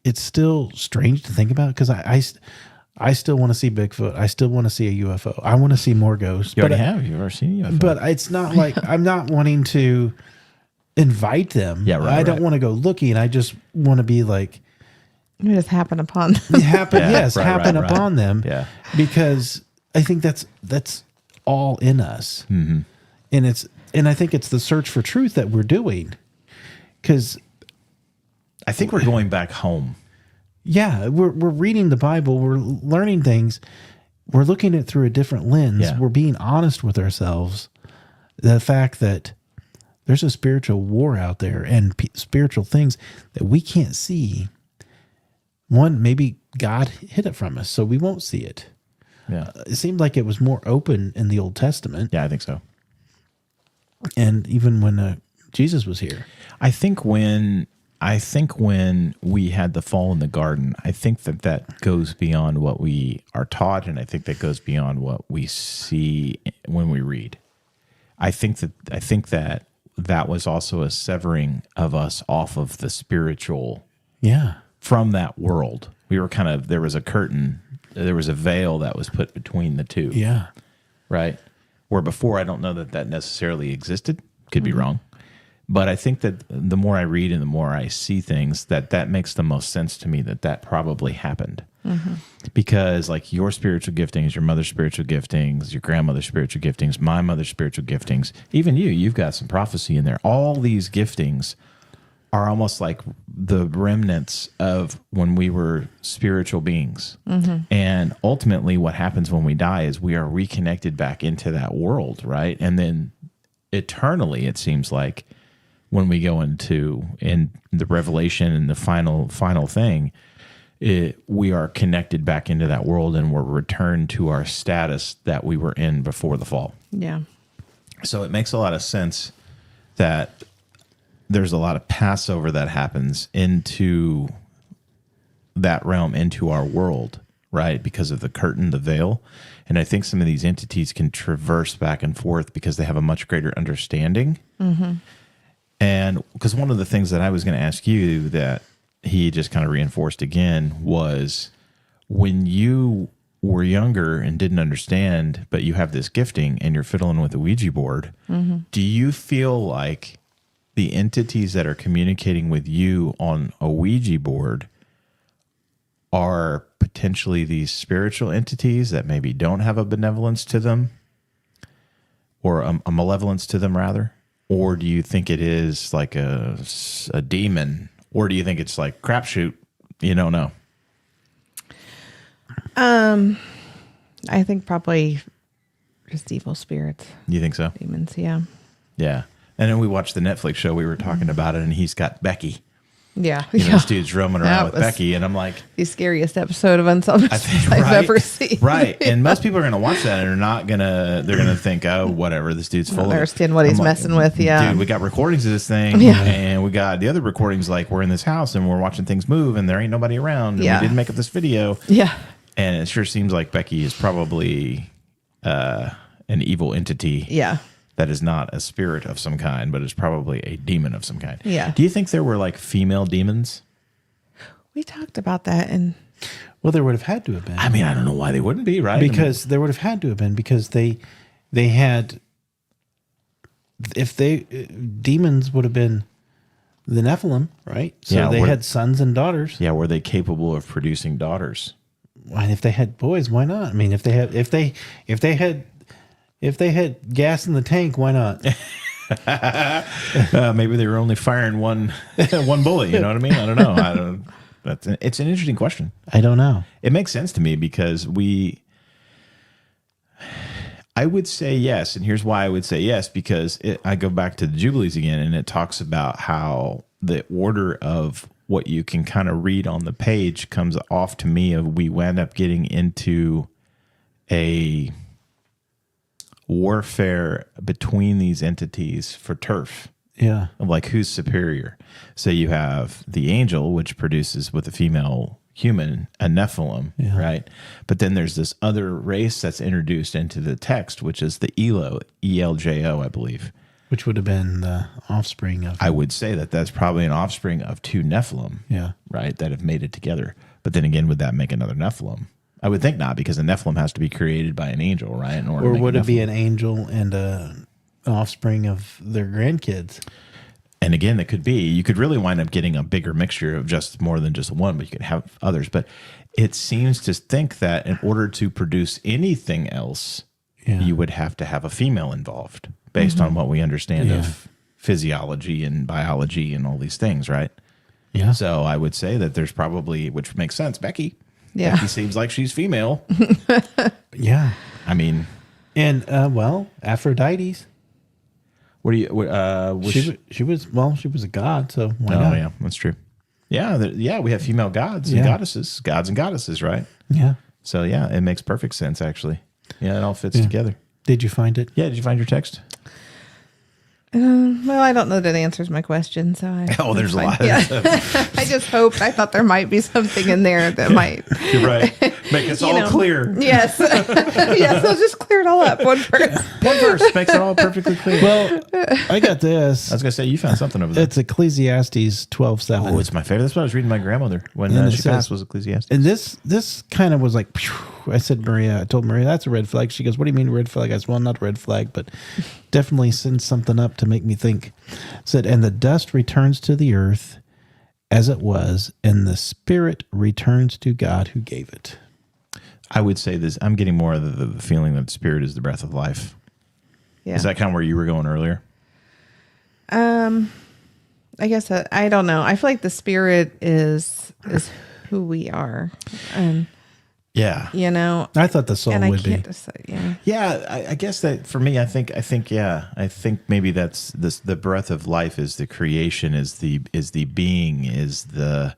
It's still strange to think about because I still want to see Bigfoot. I still want to see a UFO. I want to see more ghosts. You already have? You've ever seen a UFO? But it's not like I'm not wanting to invite them. Yeah, right, I don't right. want to go looking. I just want to be like It just happened upon them. happen. Yeah, Yes, right, happen right, right. upon them. Yeah. because I think that's all in us, and I think it's the search for truth that we're doing. Because I think we're going back home. yeah, we're reading the Bible, we're learning things, we're looking at it through a different lens. Yeah. We're being honest with ourselves. The fact that there's a spiritual war out there and spiritual things that we can't see. One, maybe God hid it from us, so we won't see it. Yeah. It seemed like it was more open in the Old Testament, Yeah, I think so. and even when Jesus was here. I think when we had the fall in the garden, I think that goes beyond what we are taught, and I think that goes beyond what we see when we read. I think that was also a severing of us off of the spiritual Yeah. from that world. We were there was a curtain, there was a veil that was put between the two. Yeah. Right? Where before, I don't know that necessarily existed. Could be wrong. But I think that the more I read and the more I see things, that makes the most sense to me that probably happened. Because like your spiritual giftings, your mother's spiritual giftings, your grandmother's spiritual giftings, my mother's spiritual giftings, even you've got some prophecy in there. All these giftings are almost like the remnants of when we were spiritual beings. And ultimately what happens when we die is we are reconnected back into that world, right? And then eternally, it seems like when we go in the revelation and the final thing, we are connected back into that world and we're returned to our status that we were in before the fall. Yeah. So it makes a lot of sense that there's a lot of Passover that happens into that realm, into our world, right? Because of the curtain, the veil. And I think some of these entities can traverse back and forth because they have a much greater understanding. Mm-hmm. And because one of the things that I was going to ask you that he just kind of reinforced again was when you were younger and didn't understand, but you have this gifting and you're fiddling with a Ouija board, do you feel like the entities that are communicating with you on a Ouija board are potentially these spiritual entities that maybe don't have a benevolence to them or a malevolence to them rather? Or do you think it is like a demon? Or do you think it's like crapshoot? You don't know. I think probably just evil spirits. You think so? Demons, yeah. Yeah. And then we watched the Netflix show. We were talking about it, and he's got Becky. Yeah. You know, this dude's roaming around with Becky, and I'm like, the scariest episode of Unsolved Mysteries I've ever seen. Right. And most people are going to watch that and they're going to think, oh, whatever, this dude's full of it. Understand what he's messing with. Yeah. Dude, we got recordings of this thing. Yeah. And we got the other recordings, like we're in this house and we're watching things move and there ain't nobody around. And we didn't make up this video. Yeah. And it sure seems like Becky is probably an evil entity. Yeah. That is not a spirit of some kind, but is probably a demon of some kind. Yeah. Do you think there were like female demons? We talked about that, and Well, there would have had to have been. I mean, I don't know why they wouldn't be, right? Because there would have had to have been because they had, if they demons would have been the Nephilim, right? So they had sons and daughters. Yeah, were they capable of producing daughters? And if they had boys, why not? I mean, if they had gas in the tank, why not? Maybe they were only firing one bullet. You know what I mean? I don't know. It's an interesting question. I don't know. It makes sense to me because I would say yes, and here's why I would say yes, because I go back to the Jubilees again, and it talks about how the order of what you can kind of read on the page comes off to me of we wound up getting into a warfare between these entities for turf. Yeah. Of like who's superior. So you have the angel, which produces with a female human, a Nephilim, right? But then there's this other race that's introduced into the text, which is the Elo, ELJO, I believe. Which would have been the offspring of... I would say that that's probably an offspring of two Nephilim, right, that have made it together. But then again, would that make another Nephilim? I would think not, because a Nephilim has to be created by an angel, right? In order or to would it be an angel and an offspring of their grandkids? And again, it could be. You could really wind up getting a bigger mixture of just more than just one, but you could have others. But it seems to think that in order to produce anything else, you would have to have a female involved based on what we understand of physiology and biology and all these things, right? Yeah. So I would say that there's probably, which makes sense, Becky. Yeah. Becky seems like she's female. Yeah. I mean. And, Aphrodite's. What do you? She was a god, so why not? not? Yeah, that's true. Yeah, we have female gods and goddesses, gods and goddesses, right? Yeah. So yeah, it makes perfect sense actually. Yeah, it all fits together. Did you find it? Yeah, did you find your text? Well, I don't know that answers my question, so there's a lot. Yeah. I just hoped. I thought there might be something in there that might. You're right. Make us all clear. Yes. Yes. I'll just clear it all up. One verse. One verse makes it all perfectly clear. Well, I got this. I was gonna say you found something over there. It's Ecclesiastes 12:7. Oh, it's my favorite. That's what I was reading my grandmother when she passed. Was Ecclesiastes. And this kind of was like, phew. I told Maria, that's a red flag. She goes, what do you mean red flag? I said, well, not a red flag, but definitely sends something up to make me think. It said, and the dust returns to the earth as it was, and the spirit returns to God who gave it. I would say this. I'm getting more of the feeling that spirit is the breath of life. Yeah. Is that kind of where you were going earlier? I guess I don't know. I feel like the spirit is who we are. Yeah. You know, I thought the soul would be. Yeah. Yeah. I guess that for me, I think maybe that's this, the breath of life is the creation, is the being, is the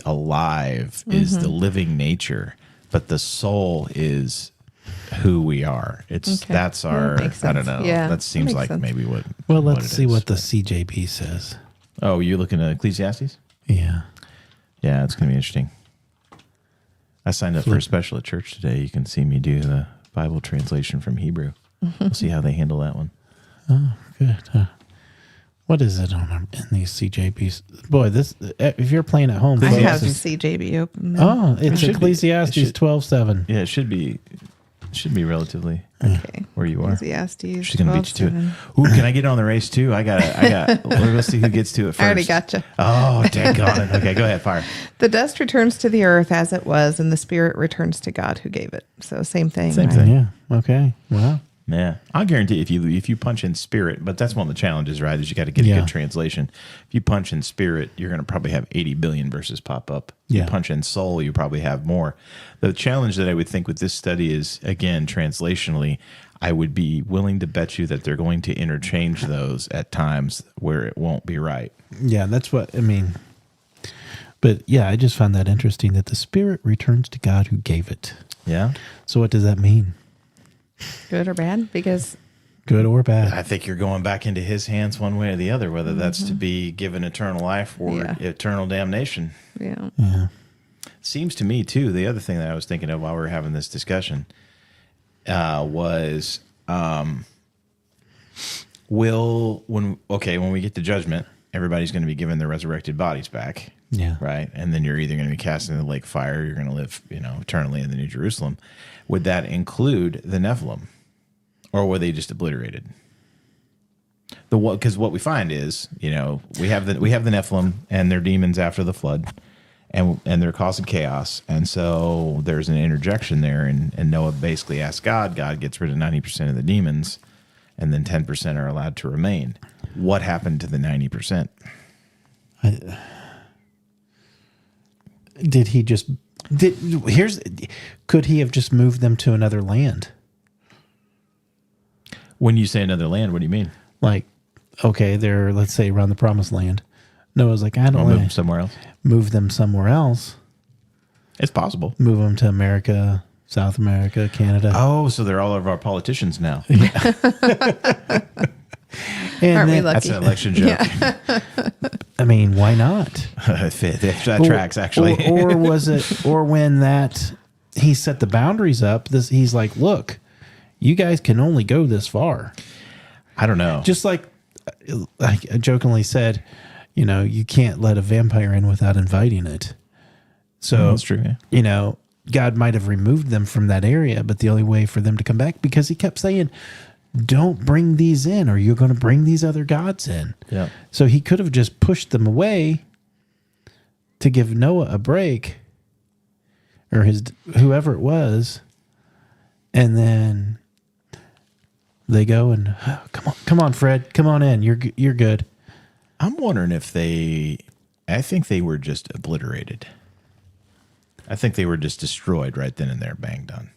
alive, is the living nature. But the soul is who we are. It's Okay. that's Well, our. that makes I don't sense. know. Yeah, that that seems makes like sense. maybe what. Well, what let's it see is. what the CJB says. Oh, you're looking at Ecclesiastes? Yeah. Yeah, it's gonna be interesting. I signed up for a special at church today. You can see me do the Bible translation from Hebrew. We'll see how they handle that one. Oh, good. What is it on in these CJBs? Boy, this if you're playing at home, I folks, have it's- CJB open. oh, it's It should be. Ecclesiastes It should- 12:7. Yeah, it should be relatively Okay. where you are. Ecclesiastes. She's gonna beat you to 12:7. it. Ooh, can I get on the race too? I got. Let's see who gets to it first. I already gotcha. Oh, daggone it. Okay, go ahead, fire. The dust returns to the earth as it was, and the spirit returns to God who gave it. So same thing. Same right? thing. Yeah. Okay. Wow. Yeah, I'll guarantee if you punch in spirit, but that's one of the challenges, right? Is you got to get a Yeah. good translation. If you punch in spirit, you're going to probably have 80 billion verses pop up. Yeah. You punch in soul, you probably have more. The challenge that I would think with this study is, again, translationally, I would be willing to bet you that they're going to interchange those at times where it won't be right. Yeah, that's what I mean. But yeah, I just found that interesting that the spirit returns to God who gave it. Yeah, So what does that mean? Good or bad? Because Good or bad? I think you're going back into his hands one way or the other, whether that's to be given eternal life or Yeah. eternal damnation. yeah, Yeah. Seems to me too. The other thing that I was thinking of while we were having this discussion was, when we get to judgment, everybody's going to be given their resurrected bodies back, Yeah. right? And then you're either going to be cast into the lake of fire, or you're going to live, eternally in the New Jerusalem. Would that include the Nephilim, or were they just obliterated? Because what we find is, we have the Nephilim and their demons after the flood. And they're causing chaos. And so there's an interjection there. And Noah basically asks God. God gets rid of 90% of the demons. And then 10% are allowed to remain. What happened to the 90%? Did he just could he have just moved them to another land? When you say another land, what do you mean? Like, okay, they're, let's say, around the promised land. Noah's like, I don't Or want move to somewhere else? move them somewhere else. It's possible. Move them to America, South America, Canada. Oh, so they're all of our politicians now. And Aren't we then, lucky? That's an election joke. I mean, why not? that tracks, actually. Or was it, or when he set the boundaries up, he's like, look, you guys can only go this far. I don't know. Just like I jokingly said, you can't let a vampire in without inviting it. So that's true. Yeah. God might have removed them from that area, but the only way for them to come back, because he kept saying, don't bring these in or you're going to bring these other gods in. Yeah. So he could have just pushed them away to give Noah a break, or whoever it was. And then they go and come on, Fred, come on in. You're good. I'm wondering if I think they were just obliterated. I think they were just destroyed right then and there, bang, done.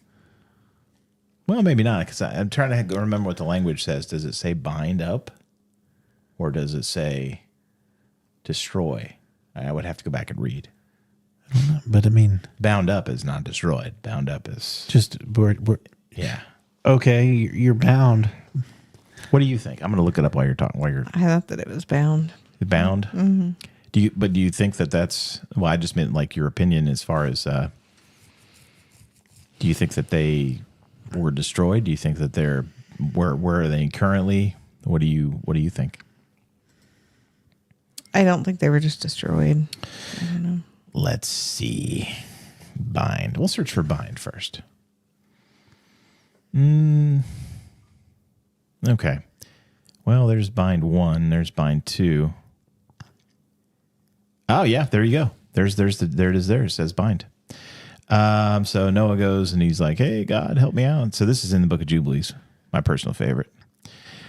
Well, maybe not, because I'm trying to remember what the language says. Does it say bind up? Or does it say destroy? I would have to go back and read. But I mean, Bound up is not destroyed. Bound up is... just we're Yeah. okay. You're bound. What do you think? I'm going to look it up while you're talking. While you're I thought that it was bound. bound? Mm-hmm. Do you think that that's... Well, I just meant like your opinion as far as... do you think that they were destroyed? Do you think that they're... Where are they currently? What do you think? I don't think they were just destroyed. I don't know. Let's see. Bind. We'll search for bind first. Okay. Well, there's bind 1. There's bind 2. Oh, yeah. There you go. There it is there. It says bind. So Noah goes and he's like, hey, God, help me out. So this is in the book of Jubilees, my personal favorite.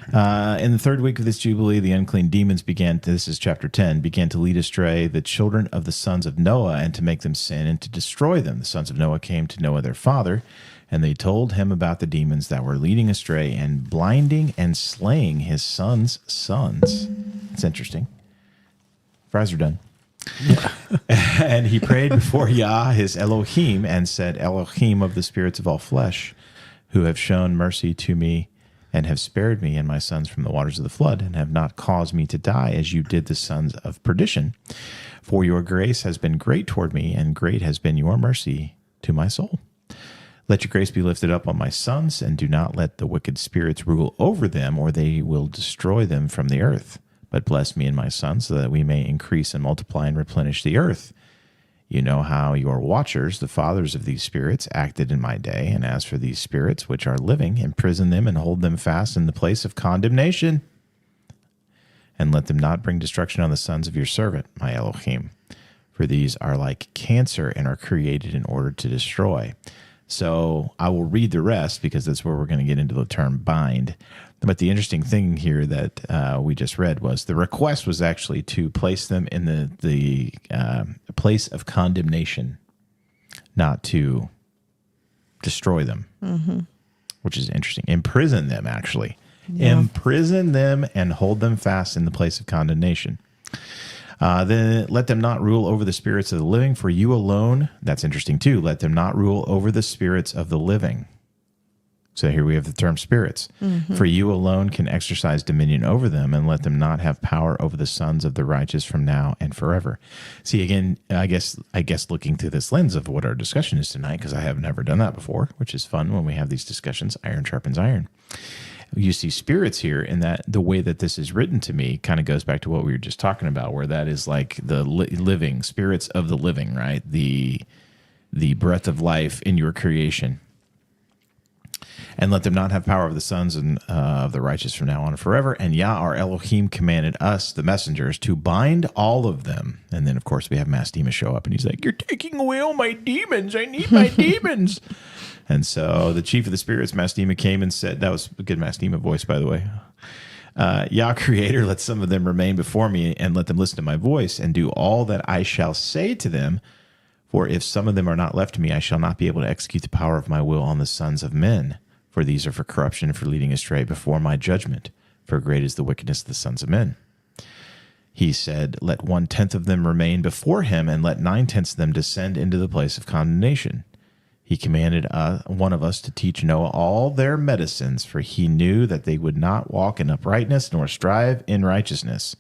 In the third week of this Jubilee, the unclean demons this is chapter 10, began to lead astray the children of the sons of Noah and to make them sin and to destroy them. The sons of Noah came to Noah, their father, and they told him about the demons that were leading astray and blinding and slaying his sons' sons. It's interesting. Fries are done. And he prayed before Yah, his Elohim, and said, Elohim of the spirits of all flesh, who have shown mercy to me and have spared me and my sons from the waters of the flood, and have not caused me to die as you did the sons of perdition. For your grace has been great toward me, and great has been your mercy to my soul. Let your grace be lifted up on my sons, and do not let the wicked spirits rule over them, or they will destroy them from the earth. But bless me and my sons, so that we may increase and multiply and replenish the earth. You know how your watchers, the fathers of these spirits, acted in my day, and as for these spirits which are living, imprison them and hold them fast in the place of condemnation. And let them not bring destruction on the sons of your servant, my Elohim. For these are like cancer and are created in order to destroy. So I will read the rest because that's where we're going to get into the term bind. But the interesting thing here that we just read was the request was actually to place them in the place of condemnation, not to destroy them, which is interesting. Imprison them, actually. Yeah. Imprison them and hold them fast in the place of condemnation. Then let them not rule over the spirits of the living, for you alone, that's interesting too, let them not rule over the spirits of the living. So here we have the term spirits. For you alone can exercise dominion over them, and let them not have power over the sons of the righteous from now and forever. See, again, I guess looking through this lens of what our discussion is tonight, because I have never done that before, which is fun when we have these discussions, iron sharpens iron. You see spirits here, and that the way that this is written to me kind of goes back to what we were just talking about, where that is like the living, spirits of the living, right? The breath of life in your creation. And let them not have power over the sons and of the righteous from now on and forever. And Yah, our Elohim, commanded us, the messengers, to bind all of them. And then, of course, we have Mastema show up, and he's like, "You're taking away all my demons. I need my demons." And so the chief of the spirits, Mastema, came and said, that was a good Mastema voice, by the way. Yah, Creator, let some of them remain before me, and let them listen to my voice, and do all that I shall say to them. For if some of them are not left to me, I shall not be able to execute the power of my will on the sons of men. For these are for corruption and for leading astray before my judgment. For great is the wickedness of the sons of men. He said, let 1/10 of them remain before him, and let 9/10 of them descend into the place of condemnation. He commanded one of us to teach Noah all their medicines, for he knew that they would not walk in uprightness nor strive in righteousness.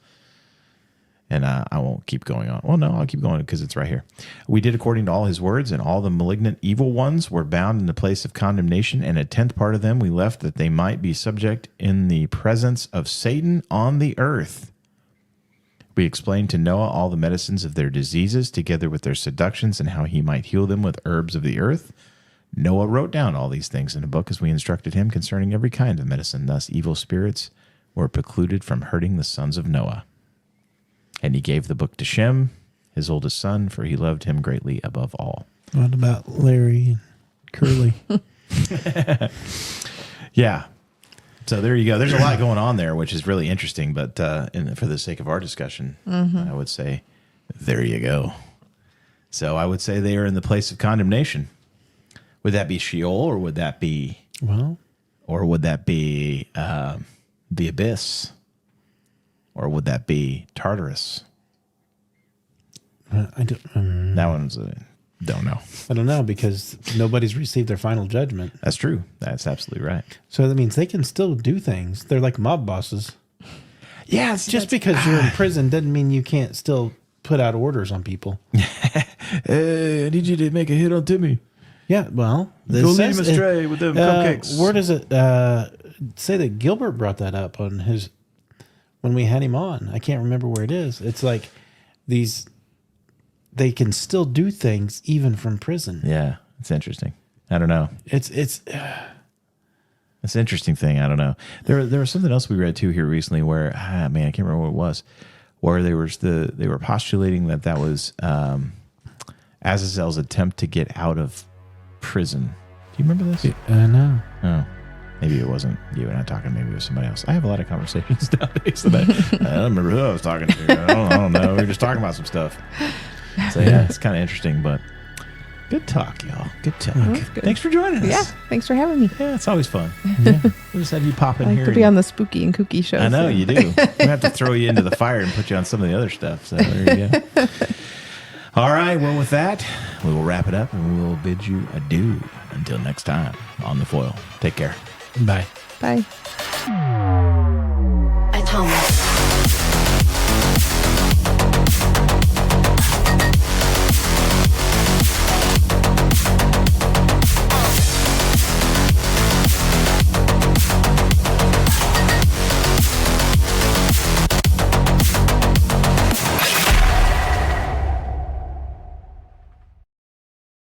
And I won't keep going on. Well, no, I'll keep going because it's right here. We did according to all his words, and all the malignant evil ones were bound in the place of condemnation, and 1/10 part of them we left that they might be subject in the presence of Satan on the earth. We explained to Noah all the medicines of their diseases, together with their seductions, and how he might heal them with herbs of the earth. Noah wrote down all these things in a book as we instructed him concerning every kind of medicine. Thus evil spirits were precluded from hurting the sons of Noah. And he gave the book to Shem, his oldest son, for he loved him greatly above all. What about Larry and Curly? Yeah. So there you go. There's a lot going on there, which is really interesting. But for the sake of our discussion, I would say, there you go. So I would say they are in the place of condemnation. Would that be Sheol, or would that be the abyss? Or would that be Tartarus? I don't. That one's don't know. I don't know, because nobody's received their final judgment. That's true. That's absolutely right. So that means they can still do things. They're like mob bosses. Yeah, just because you're in prison doesn't mean you can't still put out orders on people. I need you to make a hit on Timmy. Yeah, well, go lead him astray with them cupcakes. Where does it say that Gilbert brought that up on his? When we had him on, I can't remember where it is. It's like they can still do things even from prison. Yeah, it's interesting. I don't know. It's an interesting thing. I don't know. There was something else we read too here recently where I can't remember what it was. Where they were postulating that was Azazel's attempt to get out of prison. Do you remember this? No. Oh. Maybe it wasn't you and I talking. Maybe it was somebody else. I have a lot of conversations nowadays. So I don't remember who I was talking to. I don't know. We were just talking about some stuff. So yeah, it's kind of interesting, but good talk, y'all. Good talk. Good. Thanks for joining us. Yeah, thanks for having me. Yeah, it's always fun. Yeah. We'll just have you pop in I like here. to be on the spooky and kooky show. I know you do. We have to throw you into the fire and put you on some of the other stuff. So there you go. All right. Well, with that, we will wrap it up and we will bid you adieu. until next time on The Foil, take care. Bye. Bye. Atomic.